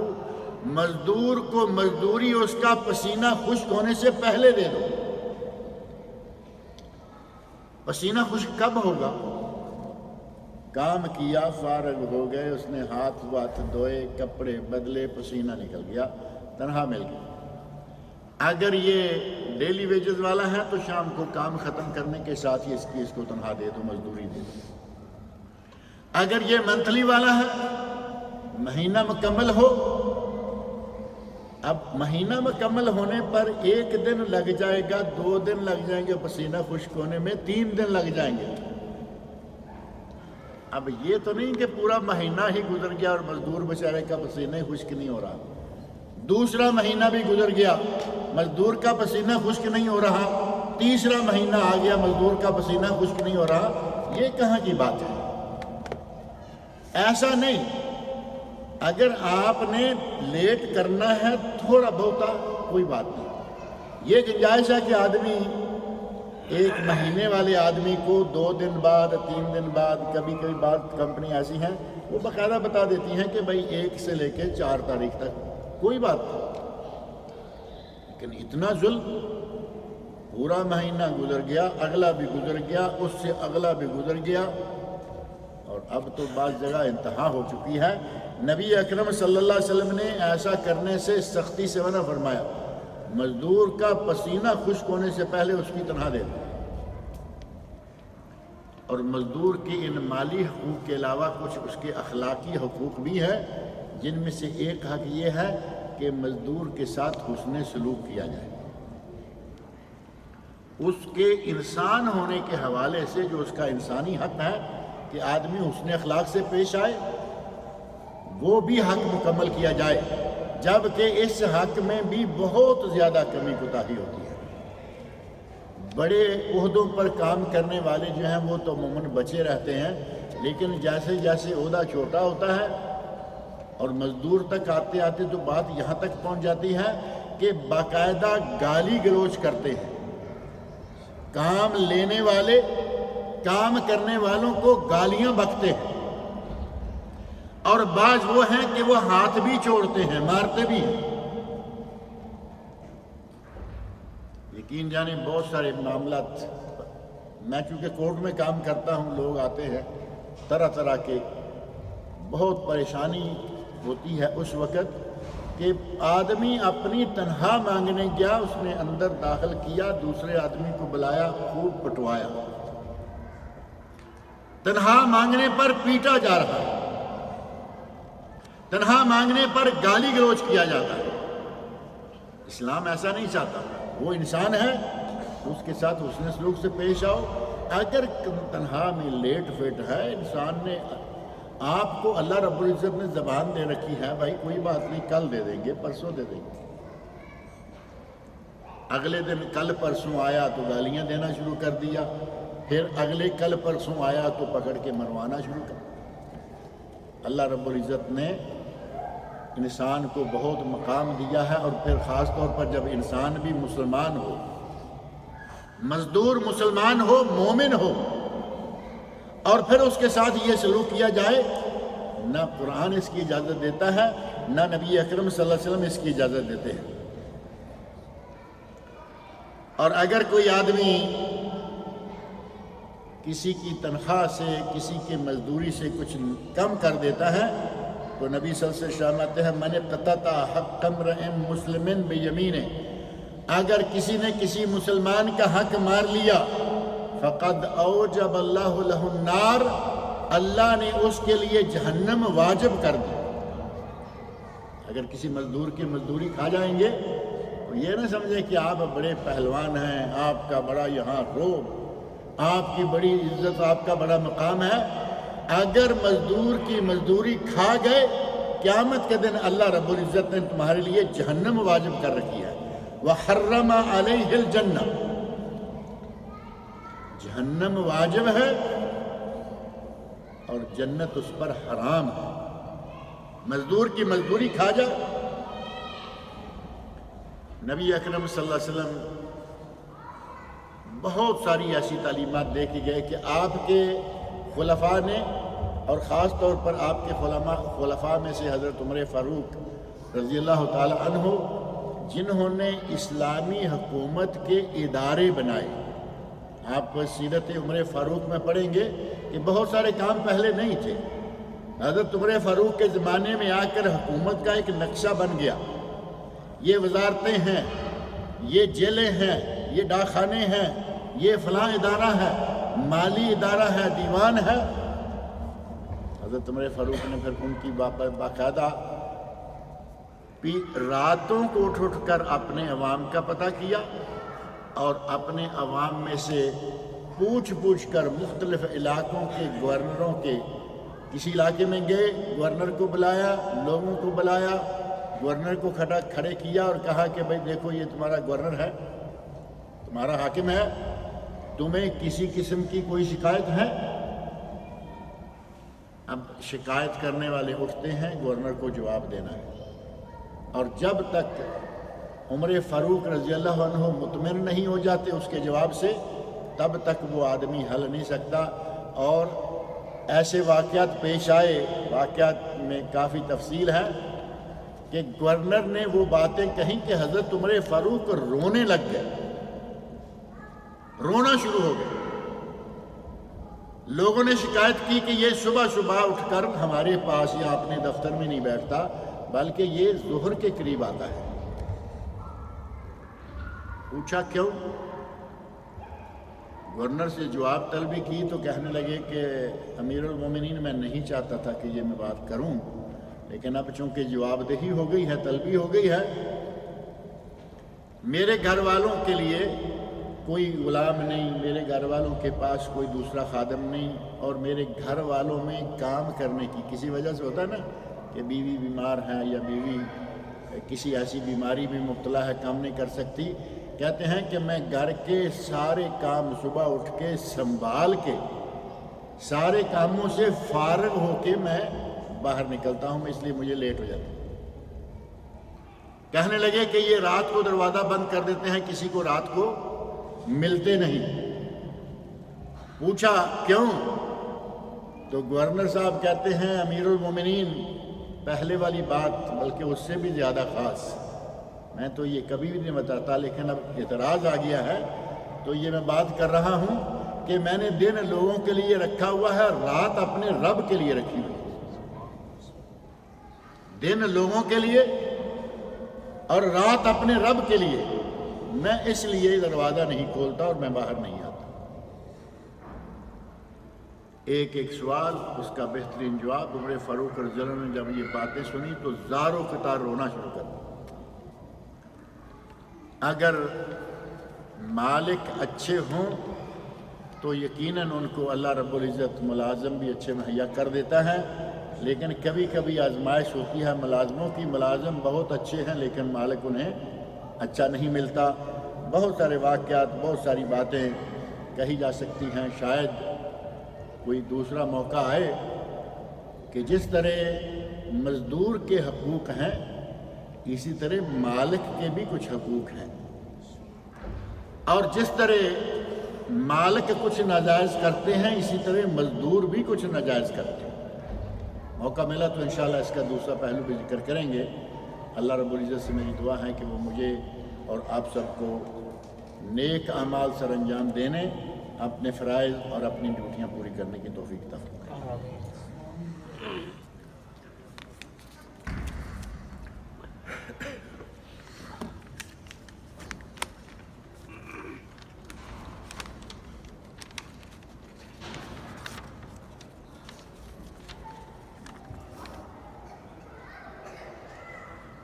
مزدور کو مزدوری اس کا پسینہ خشک ہونے سے پہلے دے دو۔ پسینہ خشک کب ہوگا؟ کام کیا، فارغ ہو گئے، اس نے ہاتھ دھوئے، کپڑے بدلے، پسینہ نکل گیا، تنخواہ مل گئی۔ اگر یہ ڈیلی ویجز والا ہے تو شام کو کام ختم کرنے کے ساتھ ہی اس کو تنخواہ دے دو، مزدوری دے دو۔ اگر یہ منتھلی والا ہے، مہینہ مکمل ہو، اب مہینہ مکمل ہونے پر 1 دن لگ جائے گا، 2 دن لگ جائیں گے پسینہ خشک ہونے میں، 3 دن لگ جائیں گے۔ اب یہ تو نہیں کہ پورا مہینہ ہی گزر گیا اور مزدور بیچارے کا پسینہ خشک نہیں ہو رہا، دوسرا مہینہ بھی گزر گیا، مزدور کا پسینہ خشک نہیں ہو رہا، تیسرا مہینہ آ گیا، مزدور کا پسینہ خشک نہیں ہو رہا۔ یہ کہاں کی بات ہے؟ ایسا نہیں۔ اگر آپ نے لیٹ کرنا ہے تھوڑا بہتا کوئی بات نہیں، یہ گنجائش ہے کہ آدمی 1 مہینے والے آدمی کو 2 دن بعد، 3 دن بعد، کبھی بعد کمپنی ایسی ہیں وہ باقاعدہ بتا دیتی ہیں کہ بھائی 1 سے لے کے 4 تاریخ تک کوئی بات نہیں۔ لیکن اتنا ظلم، پورا مہینہ گزر گیا، اگلا بھی گزر گیا، اس سے اگلا بھی گزر گیا، اور اب تو بعض جگہ انتہا ہو چکی ہے۔ نبی اکرم صلی اللہ علیہ وسلم نے ایسا کرنے سے سختی سے منع فرمایا، مزدور کا پسینہ خشک ہونے سے پہلے اس کی تنخواہ دے دو۔ اور مزدور کے ان مالی حقوق کے علاوہ کچھ اس کے اخلاقی حقوق بھی ہیں، جن میں سے ایک حق یہ ہے کہ مزدور کے ساتھ حسن سلوک کیا جائے۔ اس کے انسان ہونے کے حوالے سے جو اس کا انسانی حق ہے کہ آدمی حسن اخلاق سے پیش آئے، وہ بھی حق مکمل کیا جائے، جبکہ اس حق میں بھی بہت زیادہ کمی کوتاہی ہوتی ہے۔ بڑے عہدوں پر کام کرنے والے جو ہیں وہ تو عموماً بچے رہتے ہیں، لیکن جیسے جیسے عہدہ چھوٹا ہوتا ہے اور مزدور تک آتے آتے تو بات یہاں تک پہنچ جاتی ہے کہ باقاعدہ گالی گلوچ کرتے ہیں۔ کام لینے والے کام کرنے والوں کو گالیاں بکتے ہیں، اور بعض وہ ہیں کہ وہ ہاتھ بھی چھوڑتے ہیں، مارتے بھی ہیں۔ یقین جانے بہت سارے معاملات، میں چونکہ کورٹ میں کام کرتا ہوں، لوگ آتے ہیں طرح طرح کے، بہت پریشانی ہوتی ہے اس وقت کہ آدمی اپنی تنخواہ مانگنے گیا، اس نے اندر داخل کیا، دوسرے آدمی کو بلایا، خوب پٹوایا، تنخواہ مانگنے پر پیٹا جا رہا ہے، تنخواہ مانگنے پر گالی گلوچ کیا جاتا ہے۔ اسلام ایسا نہیں چاہتا، وہ انسان ہے، اس کے ساتھ حسن سلوک سے پیش آؤ۔ اگر تنخواہ میں لیٹ فیٹ ہے، انسان نے آپ کو، اللہ رب العزت نے زبان دے رکھی ہے، بھائی کوئی بات نہیں، کل دے دیں گے، پرسوں دے دیں گے۔ اگلے دن کل پرسوں آیا تو گالیاں دینا شروع کر دیا، پھر اگلے کل پرسوں آیا تو پکڑ کے مروانا شروع کر دیا۔ اللہ رب العزت نے انسان کو بہت مقام دیا ہے، اور پھر خاص طور پر جب انسان بھی مسلمان ہو، مزدور مسلمان ہو، مومن ہو، اور پھر اس کے ساتھ یہ سلوک کیا جائے، نہ قرآن اس کی اجازت دیتا ہے، نہ نبی اکرم صلی اللہ علیہ وسلم اس کی اجازت دیتے ہیں۔ اور اگر کوئی آدمی کسی کی تنخواہ سے، کسی کی مزدوری سے کچھ کم کر دیتا ہے تو نبی صلی اللہ علیہ وسلم فرماتے ہیں من قطع حق امرئ مسلم بیمینہ، اگر کسی نے کسی مسلمان کا حق مار لیا فقد اوجب اللہ لہ النار، اللہ نے اس کے لیے جہنم واجب کر دی۔ اگر کسی مزدور کی مزدوری کھا جائیں گے تو یہ نہ سمجھیں کہ آپ بڑے پہلوان ہیں، آپ کا بڑا یہاں روب، آپ کی بڑی عزت، آپ کا بڑا مقام ہے۔ اگر مزدور کی مزدوری کھا گئے، قیامت کے دن اللہ رب العزت نے تمہارے لیے جہنم واجب کر رکھی ہے۔ وحرم علیہ الجنہ، جہنم واجب ہے اور جنت اس پر حرام ہے۔ مزدور کی مزدوری کھا جائے، نبی اکرم صلی اللہ علیہ وسلم بہت ساری ایسی تعلیمات دے کے گئے کہ آپ کے خلفاء نے، اور خاص طور پر آپ کے خلفاء میں سے حضرت عمر فاروق رضی اللہ تعالی عنہ، جنہوں نے اسلامی حکومت کے ادارے بنائے۔ آپ سیرت عمر فاروق میں پڑھیں گے کہ بہت سارے کام پہلے نہیں تھے، حضرت عمر فاروق کے زمانے میں آ کر حکومت کا ایک نقشہ بن گیا۔ یہ وزارتیں ہیں، یہ جیلیں ہیں، یہ ڈاکخانے ہیں، یہ فلاں ادارہ ہے، مالی ادارہ ہے، دیوان ہے۔ حضرت عمر فاروق نے پھر ان کی باقاعدہ راتوں کو اٹھ کر اپنے عوام کا پتہ کیا، اور اپنے عوام میں سے پوچھ کر مختلف علاقوں کے گورنروں کے، کسی علاقے میں گئے، گورنر کو بلایا، لوگوں کو بلایا، گورنر کو کھڑے کیا اور کہا کہ بھئی دیکھو یہ تمہارا گورنر ہے، تمہارا حاکم ہے، تمہیں کسی قسم کی کوئی شکایت ہے؟ اب شکایت کرنے والے اٹھتے ہیں، گورنر کو جواب دینا ہے، اور جب تک عمر فاروق رضی اللہ عنہ مطمئن نہیں ہو جاتے اس کے جواب سے، تب تک وہ آدمی حل نہیں سکتا۔ اور ایسے واقعات پیش آئے، واقعات میں کافی تفصیل ہے، کہ گورنر نے وہ باتیں کہیں کہ حضرت عمر فاروق رونے لگ گئے، رونا شروع ہو گئے۔ لوگوں نے شکایت کی کہ یہ صبح اٹھ کر ہمارے پاس یا اپنے دفتر میں نہیں بیٹھتا، بلکہ یہ ظہر کے قریب آتا ہے۔ پوچھا کیوں؟ گورنر سے جواب طلبی کی تو کہنے لگے کہ امیر المومنین میں نہیں چاہتا تھا کہ یہ میں بات کروں، لیکن اب چونکہ جواب دہی ہو گئی ہے، طلبی ہو گئی ہے، میرے گھر والوں کے لیے کوئی غلام نہیں، میرے گھر والوں کے پاس کوئی دوسرا خادم نہیں، اور میرے گھر والوں میں کام کرنے کی کسی وجہ سے ہوتا ہے نا کہ بیوی بیمار ہے یا بیوی کسی ایسی بیماری میں مبتلا ہے، کام نہیں کر سکتی، کہتے ہیں کہ میں گھر کے سارے کام صبح اٹھ کے سنبھال کے سارے کاموں سے فارغ ہو کے میں باہر نکلتا ہوں، اس لیے مجھے لیٹ ہو جاتا ہے۔ کہنے لگے کہ یہ رات کو دروازہ بند کر دیتے ہیں، کسی کو رات کو ملتے نہیں۔ پوچھا کیوں؟ تو گورنر صاحب کہتے ہیں امیر المومنین پہلے والی بات بلکہ اس سے بھی زیادہ خاص میں تو یہ کبھی بھی نہیں بتاتا، لیکن اب اعتراض آ گیا ہے تو یہ میں بات کر رہا ہوں کہ میں نے دن لوگوں کے لیے رکھا ہوا ہے، رات اپنے رب کے لیے رکھی ہوئی ہے۔ دن لوگوں کے لیے اور رات اپنے رب کے لیے، میں اس لیے دروازہ نہیں کھولتا اور میں باہر نہیں آتا۔ ایک سوال، اس کا بہترین جواب۔ عمر فاروق رضی اللہ عنہ نے جب یہ باتیں سنی تو زار و قطار رونا شروع کر دیا۔ اگر مالک اچھے ہوں تو یقیناً ان کو اللہ رب العزت ملازم بھی اچھے مہیا کر دیتا ہے، لیکن کبھی کبھی آزمائش ہوتی ہے ملازموں کی، ملازم بہت اچھے ہیں لیکن مالک انہیں اچھا نہیں ملتا۔ بہت سارے واقعات، بہت ساری باتیں کہی جا سکتی ہیں، شاید کوئی دوسرا موقع آئے کہ جس طرح مزدور کے حقوق ہیں اسی طرح مالک کے بھی کچھ حقوق ہیں، اور جس طرح مالک کچھ ناجائز کرتے ہیں اسی طرح مزدور بھی کچھ ناجائز کرتے ہیں۔ موقع ملا تو انشاءاللہ اس کا دوسرا پہلو بھی ذکر کریں گے۔ اللہ رب العزت سے میری دعا ہے کہ وہ مجھے اور آپ سب کو نیک اعمال سر انجام دینے، اپنے فرائض اور اپنی ڈیوٹیاں پوری کرنے کی توفیق عطا فرمائے۔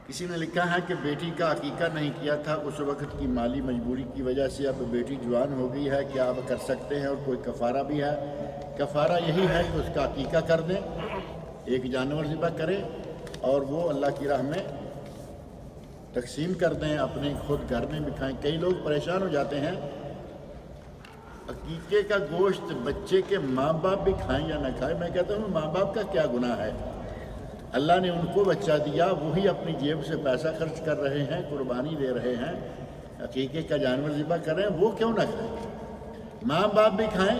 کسی نے لکھا ہے کہ بیٹی کا عقیقہ نہیں کیا تھا، اس وقت کی مالی مجبوری کی وجہ سے اب بیٹی جوان ہو گئی ہے، کیا اب کر سکتے ہیں اور کوئی کفارہ بھی ہے؟ کفارہ یہی ہے کہ اس کا عقیقہ کر دیں، ایک جانور ذبح کرے اور وہ اللہ کی راہ میں تقسیم کر دیں، اپنے خود گھر میں بھی کھائیں۔ کئی لوگ پریشان ہو جاتے ہیں عقیقے کا گوشت بچے کے ماں باپ بھی کھائیں یا نہ کھائیں۔ میں کہتا ہوں ماں باپ کا کیا گناہ ہے؟ اللہ نے ان کو بچہ دیا، وہی اپنی جیب سے پیسہ خرچ کر رہے ہیں، قربانی دے رہے ہیں، عقیقے کا جانور ذبح کر رہے ہیں، وہ کیوں نہ کھائیں؟ ماں باپ بھی کھائیں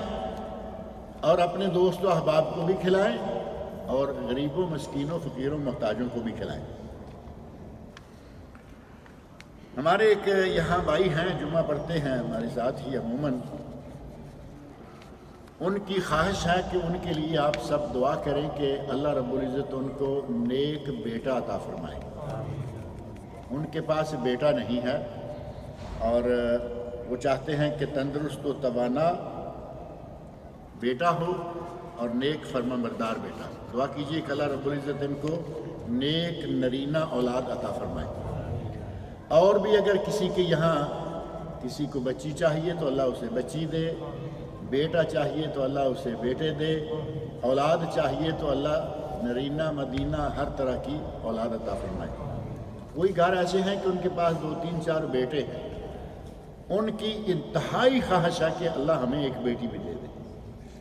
اور اپنے دوست و احباب کو بھی کھلائیں اور غریبوں، مسکینوں، فقیروں، محتاجوں کو بھی کھلائیں۔ ہمارے ایک یہاں بھائی ہیں، جمعہ پڑھتے ہیں ہمارے ساتھ ہی عموماً، ان کی خواہش ہے کہ ان کے لیے آپ سب دعا کریں کہ اللہ رب العزت ان کو نیک بیٹا عطا فرمائے۔ ان کے پاس بیٹا نہیں ہے اور وہ چاہتے ہیں کہ تندرست و توانا بیٹا ہو اور نیک فرما بردار بیٹا۔ دعا کیجیے کہ اللہ رب العزت ان کو نیک نرینہ اولاد عطا فرمائے۔ اور بھی اگر کسی کے یہاں کسی کو بچی چاہیے تو اللہ اسے بچی دے، بیٹا چاہیے تو اللہ اسے بیٹے دے، اولاد چاہیے تو اللہ نرینہ مدینہ ہر طرح کی اولاد عطا فرمائے۔ کوئی گھر ایسے ہیں کہ ان کے پاس 2 3 4 بیٹے ہیں، ان کی انتہائی خواہش ہے کہ اللہ ہمیں ایک بیٹی بھی دے دے۔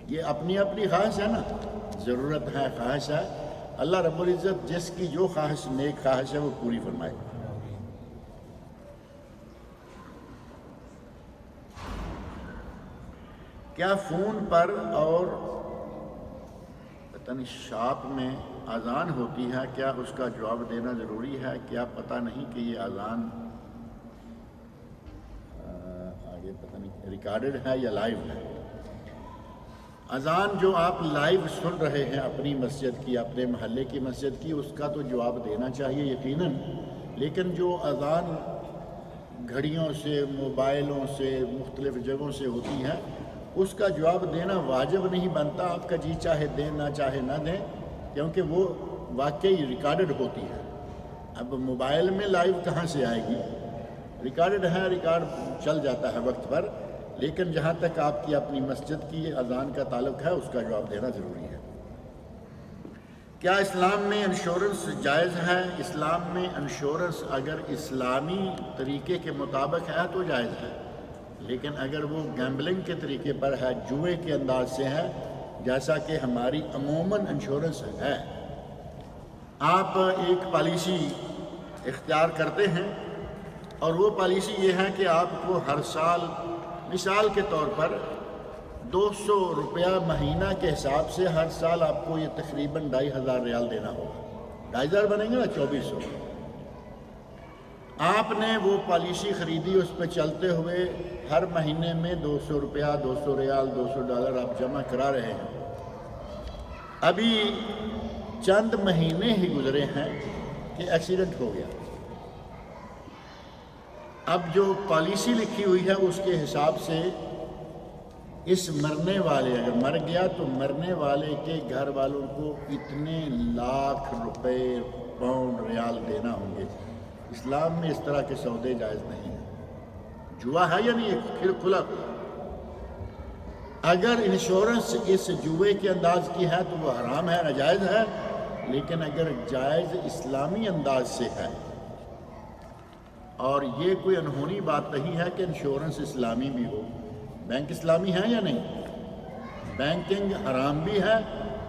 یہ اپنی اپنی خواہش ہے نا، ضرورت ہے، خواہش ہے۔ اللہ رب العزت جس کی جو خواہش نیک خواہش ہے وہ پوری فرمائے۔ کیا فون پر اور پتہ نہیں شاپ میں اذان ہوتی ہے، کیا اس کا جواب دینا ضروری ہے؟ کیا پتہ نہیں کہ یہ اذان آگے پتہ نہیں ریکارڈڈ ہے یا لائیو ہے؟ اذان جو آپ لائیو سن رہے ہیں اپنی مسجد کی، اپنے محلے کی مسجد کی، اس کا تو جواب دینا چاہیے یقیناً، لیکن جو اذان گھڑیوں سے، موبائلوں سے، مختلف جگہوں سے ہوتی ہے، اس کا جواب دینا واجب نہیں بنتا۔ آپ کا جی چاہے دیں، نہ چاہے نہ دیں، کیونکہ وہ واقعی ریکارڈڈ ہوتی ہے۔ اب موبائل میں لائیو کہاں سے آئے گی؟ ریکارڈڈ ہے، ریکارڈ چل جاتا ہے وقت پر، لیکن جہاں تک آپ کی اپنی مسجد کی اذان کا تعلق ہے اس کا جواب دینا ضروری ہے۔ کیا اسلام میں انشورنس جائز ہے؟ اسلام میں انشورنس اگر اسلامی طریقے کے مطابق ہے تو جائز ہے، لیکن اگر وہ گیمبلنگ کے طریقے پر ہے، جوئے کے انداز سے ہے، جیسا کہ ہماری عموماً انشورنس ہے، آپ ایک پالیسی اختیار کرتے ہیں اور وہ پالیسی یہ ہے کہ آپ کو ہر سال مثال کے طور پر 200 روپیہ مہینہ کے حساب سے ہر سال آپ کو یہ تقریباً 2500 ریال دینا ہوگا۔ 2500 بنیں گے نا، 2400۔ آپ نے وہ پالیسی خریدی، اس پہ چلتے ہوئے ہر مہینے میں 200 روپیہ، 200 ریال، 200 ڈالر آپ جمع کرا رہے ہیں۔ ابھی چند مہینے ہی گزرے ہیں کہ ایکسیڈنٹ ہو گیا۔ اب جو پالیسی لکھی ہوئی ہے اس کے حساب سے اس مرنے والے، اگر مر گیا تو مرنے والے کے گھر والوں کو اتنے لاکھ روپے، پاؤنڈ، ریال دینا ہوں گے۔ اسلام میں اس طرح کے سودے جائز نہیں ہیں۔ جوا ہے یا نہیں؟ پھر کھلا اگر انشورنس اس جوئے کے انداز کی ہے تو وہ حرام ہے، ناجائز ہے، لیکن اگر جائز اسلامی انداز سے ہے، اور یہ کوئی انہونی بات نہیں ہے کہ انشورنس اسلامی بھی ہو، بینک اسلامی ہے یا نہیں؟ بینکنگ حرام بھی ہے،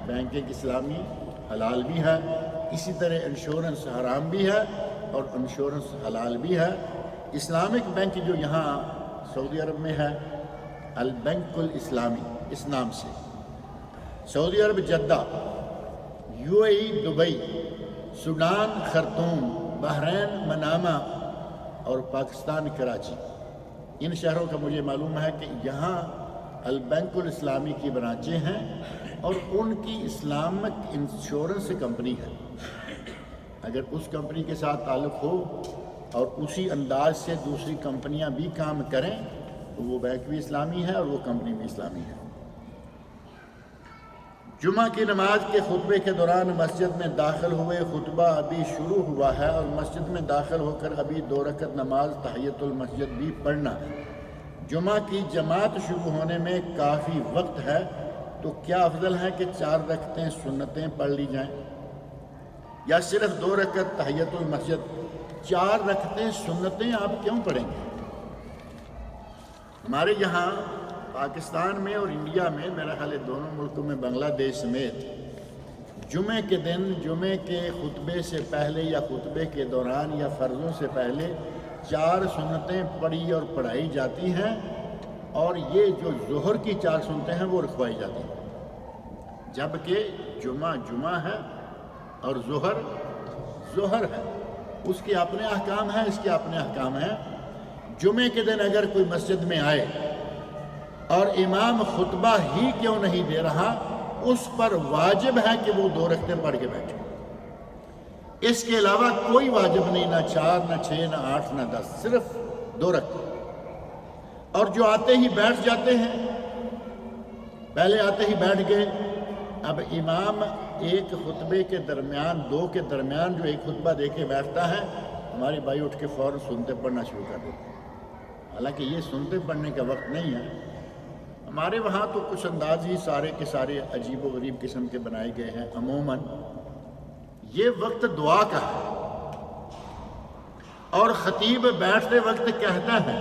بینکنگ اسلامی حلال بھی ہے، اسی طرح انشورنس حرام بھی ہے اور انشورنس حلال بھی ہے۔ اسلامک بینک جو یہاں سعودی عرب میں ہے، البینک الاسلامی، اس نام سے، Saudi Arab Jeddah, UAE Dubai, Sudan Khartoum, Bahrain Manama اور پاکستان کراچی، ان شہروں کا مجھے معلوم ہے کہ یہاں البینک الاسلامی کی برانچیں ہیں اور ان کی اسلامک انشورنس کمپنی ہے. اگر اس کمپنی کے ساتھ تعلق ہو اور اسی انداز سے دوسری کمپنیاں بھی کام کریں تو وہ بینک بھی اسلامی ہے اور وہ کمپنی بھی اسلامی ہے. جمعہ کی نماز کے خطبے کے دوران مسجد میں داخل ہوئے، خطبہ ابھی شروع ہوا ہے اور مسجد میں داخل ہو کر ابھی 2 رکعت نماز تحیۃ المسجد بھی پڑھنا ہے. جمعہ کی جماعت شروع ہونے میں کافی وقت ہے، تو کیا افضل ہے کہ 4 رکعتیں سنتیں پڑھ لی جائیں یا صرف 2 رکعت تحیۃ المسجد؟ 4 رکعتیں سنتیں آپ کیوں پڑھیں گے؟ ہمارے یہاں پاکستان میں اور انڈیا میں، میرا خیال ہے دونوں ملکوں میں، بنگلہ دیش سمیت، جمعے کے دن جمعے کے خطبے سے پہلے یا خطبے کے دوران یا فرضوں سے پہلے 4 سنتیں پڑھی اور پڑھائی جاتی ہیں، اور یہ جو ظہر کی 4 سنتیں ہیں وہ رکھوائی جاتی ہیں، جبکہ جمعہ ہے اور ظہر ہے. اس کے اپنے احکام ہیں، اس کے اپنے احکام ہیں. جمعے کے دن اگر کوئی مسجد میں آئے اور امام خطبہ ہی کیوں نہیں دے رہا، اس پر واجب ہے کہ وہ 2 رکعتیں پڑھ کے بیٹھے. اس کے علاوہ کوئی واجب نہیں، نہ 4 نہ 6 نہ 8 نہ 10، صرف 2 رکعتیں. اور جو آتے ہی بیٹھ جاتے ہیں، پہلے آتے ہی بیٹھ گئے، اب امام ایک خطبے کے درمیان 2 کے درمیان جو ایک خطبہ دے کے بیٹھتا ہے، ہمارے بھائی اٹھ کے فوراً سنتے پڑھنا شروع کر دیتے ہیں. حالانکہ یہ سنتے پڑھنے کا وقت نہیں ہے. ہمارے وہاں تو کچھ انداز ہی سارے کے سارے عجیب و غریب قسم کے بنائے گئے ہیں. عموماً یہ وقت دعا کا ہے، اور خطیب بیٹھتے وقت کہتا ہے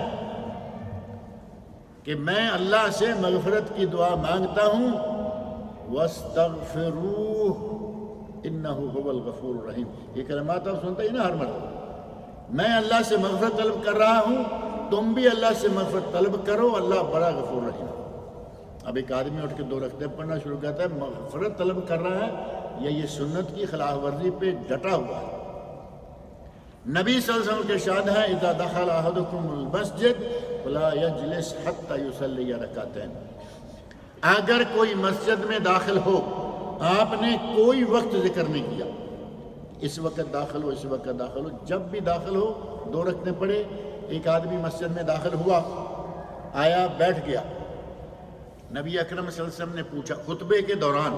کہ میں اللہ سے مغفرت کی دعا مانگتا ہوں، وَاسْتَغْفِرُوهُ إِنَّهُ هُوَ الْغَفُورُ الرَّحِيمُ. یہ کلمات آپ سنتے ہی نا ہر مرتبہ، میں اللہ سے مغفرت طلب کر رہا ہوں، تم بھی اللہ سے مغفرت طلب کرو، اللہ بڑا غفور رحیم. اب ایک آدمی اٹھ کے 2 رکعتیں پڑھنا شروع کرتا ہے، مغفرت طلب کر رہا ہے یا یہ سنت کی خلاف ورزی پہ ڈٹا ہوا ہے. نبی صلی اللہ علیہ وسلم کے ارشاد ہے، اذا دخل احدکم المسجد فلا يجلس حتى يصلي ركعتين. اگر کوئی مسجد میں داخل ہو، آپ نے کوئی وقت ذکر نہیں کیا، اس وقت داخل ہو، اس وقت داخل ہو، جب بھی داخل ہو 2 رکعتیں پڑھے. ایک آدمی مسجد میں داخل ہوا، آیا، بیٹھ گیا. نبی اکرم صلی اللہ علیہ وسلم نے پوچھا خطبے کے دوران،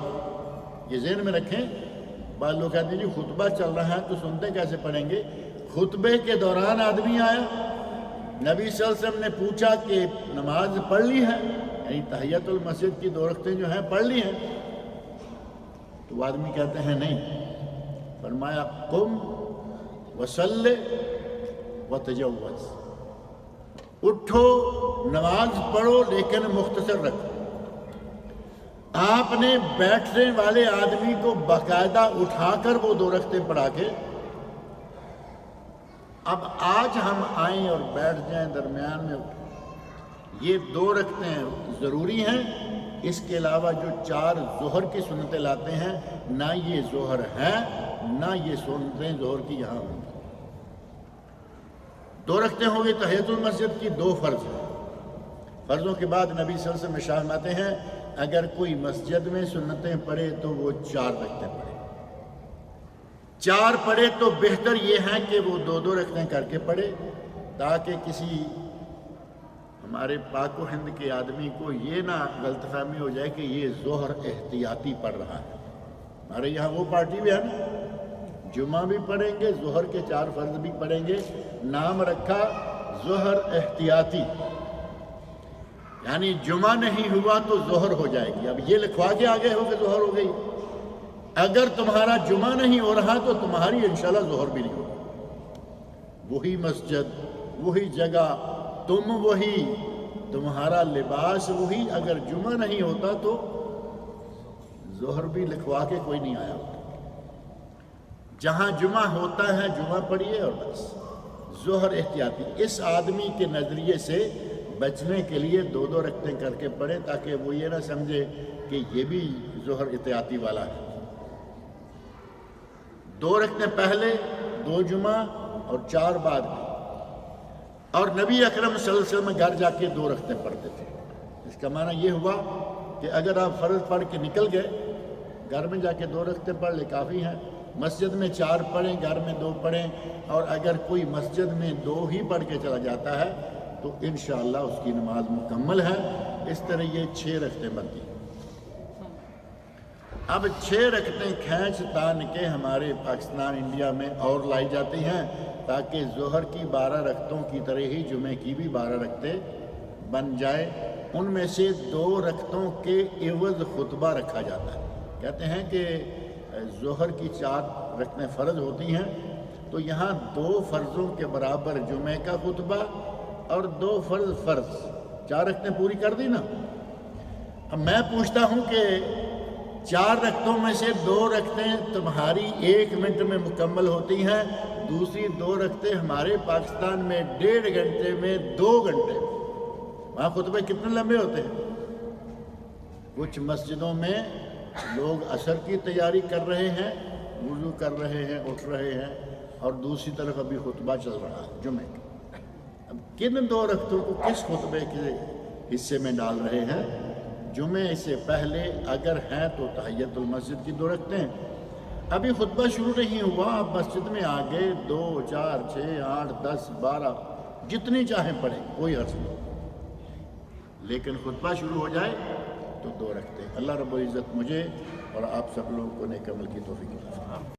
یہ ذہن میں رکھیں، بعض لوگ کہتے ہیں جی خطبہ چل رہا ہے تو سنتے کیسے پڑھیں گے؟ خطبے کے دوران آدمی آیا، نبی صلی اللہ علیہ وسلم نے پوچھا کہ نماز پڑھ لی ہے، یعنی تحیۃ المسجد کی 2 رکعتیں جو ہیں پڑھ لی ہیں؟ تو وہ آدمی کہتے ہیں نہیں. فرمایا قم وصلی وتجوز، اٹھو نماز پڑھو لیکن مختصر رکھو. آپ نے بیٹھنے والے آدمی کو باقاعدہ اٹھا کر وہ 2 رکعتیں پڑھا کے، اب آج ہم آئیں اور بیٹھ جائیں درمیان میں، یہ 2 رکعتیں ضروری ہیں. اس کے علاوہ جو 4 ظہر کی سنتیں لاتے ہیں، نہ یہ ظہر ہے نہ یہ سنتیں ظہر کی یہاں ہوں گی. 2 رکعتیں ہو گئی تحیۃ المسجد کی، 2 فرض ہیں. فرضوں کے بعد نبی صلی اللہ علیہ وسلم ارشاد فرماتے ہیں اگر کوئی مسجد میں سنتیں پڑھے تو وہ 4 رکعتیں پڑھے. 4 پڑھے تو بہتر یہ ہے کہ وہ 2 رکعتیں کر کے پڑھے، تاکہ کسی ہمارے پاک و ہند کے آدمی کو یہ نہ غلط فہمی ہو جائے کہ یہ ظہر احتیاطی پڑھ رہا ہے. ہمارے یہاں وہ پارٹی بھی ہے نا، جمعہ بھی پڑھیں گے، ظہر کے 4 فرض بھی پڑھیں گے، نام رکھا ظہر احتیاطی، یعنی جمعہ نہیں ہوا تو ظہر ہو جائے گی. اب یہ لکھوا کے آگے ہو کہ ظہر ہو گئی. اگر تمہارا جمعہ نہیں ہو رہا تو تمہاری انشاءاللہ ظہر بھی نہیں ہوگا. وہی مسجد، وہی جگہ، تم وہی، تمہارا لباس وہی. اگر جمعہ نہیں ہوتا تو ظہر بھی لکھوا کے کوئی نہیں آیا. جہاں جمعہ ہوتا ہے جمعہ پڑھیے اور بس. ظہر احتیاطی، اس آدمی کے نظریے سے بچنے کے لیے 2 رکعتیں کر کے پڑھے، تاکہ وہ یہ نہ سمجھے کہ یہ بھی ظہر احتیاطی والا ہے. 2 رکعتیں پہلے، 2 جمعہ اور 4 بعد میں. اور نبی اکرم صلی اللہ علیہ وسلم گھر جا کے 2 رکعتیں پڑھتے تھے۔ اس کا معنی یہ ہوا کہ اگر آپ فرض پڑھ کے نکل گئے، گھر میں جا کے 2 رکعتیں پڑھ لے کافی ہیں، مسجد میں 4 پڑھیں، گھر میں 2 پڑھیں، اور اگر کوئی مسجد میں 2 ہی پڑھ کے چلا جاتا ہے تو انشاءاللہ اس کی نماز مکمل ہے۔ اس طرح یہ 6 رکعتیں بنتی ہیں۔ اب 6 رکعتیں کھینچ تان کے ہمارے پاکستان انڈیا میں اور لائی جاتی ہیں تاکہ ظہر کی 12 رکعتوں کی طرح ہی جمعے کی بھی 12 رکعتیں بن جائے۔ ان میں سے 2 رکعتوں کے عوض خطبہ رکھا جاتا ہے۔ کہتے ہیں کہ ظہر کی 4 رکعتیں فرض ہوتی ہیں، تو یہاں 2 فرضوں کے برابر جمعے کا خطبہ اور 2 فرض 4 رکعتیں پوری کر دی نا۔ اب میں پوچھتا ہوں کہ 4 رکعتوں میں سے 2 رکعتیں تمہاری 1 منٹ میں مکمل ہوتی ہیں، دوسری 2 رکعتیں ہمارے پاکستان میں 1.5 گھنٹے میں 2 گھنٹے میں۔ وہاں خطبے کتنے لمبے ہوتے ہیں؟ کچھ مسجدوں میں لوگ عصر کی تیاری کر رہے ہیں، وضو کر رہے ہیں، اٹھ رہے ہیں، اور دوسری طرف ابھی خطبہ چل رہا ہے جمعے کا۔ اب کن 2 رکعتوں کو کس خطبے کے حصے میں ڈال رہے ہیں؟ جمعے سے پہلے اگر ہیں تو تحیت المسجد کی 2 رکعتیں، ابھی خطبہ شروع نہیں ہوا، آپ مسجد میں آگے 2 4 6 8 10 12 جتنی چاہیں پڑھیں، کوئی حرج نہیں، لیکن خطبہ شروع ہو جائے تو 2 رکعتیں۔ اللہ رب العزت مجھے اور آپ سب لوگوں کو نیک عمل کی توفیق عطا فرمائے۔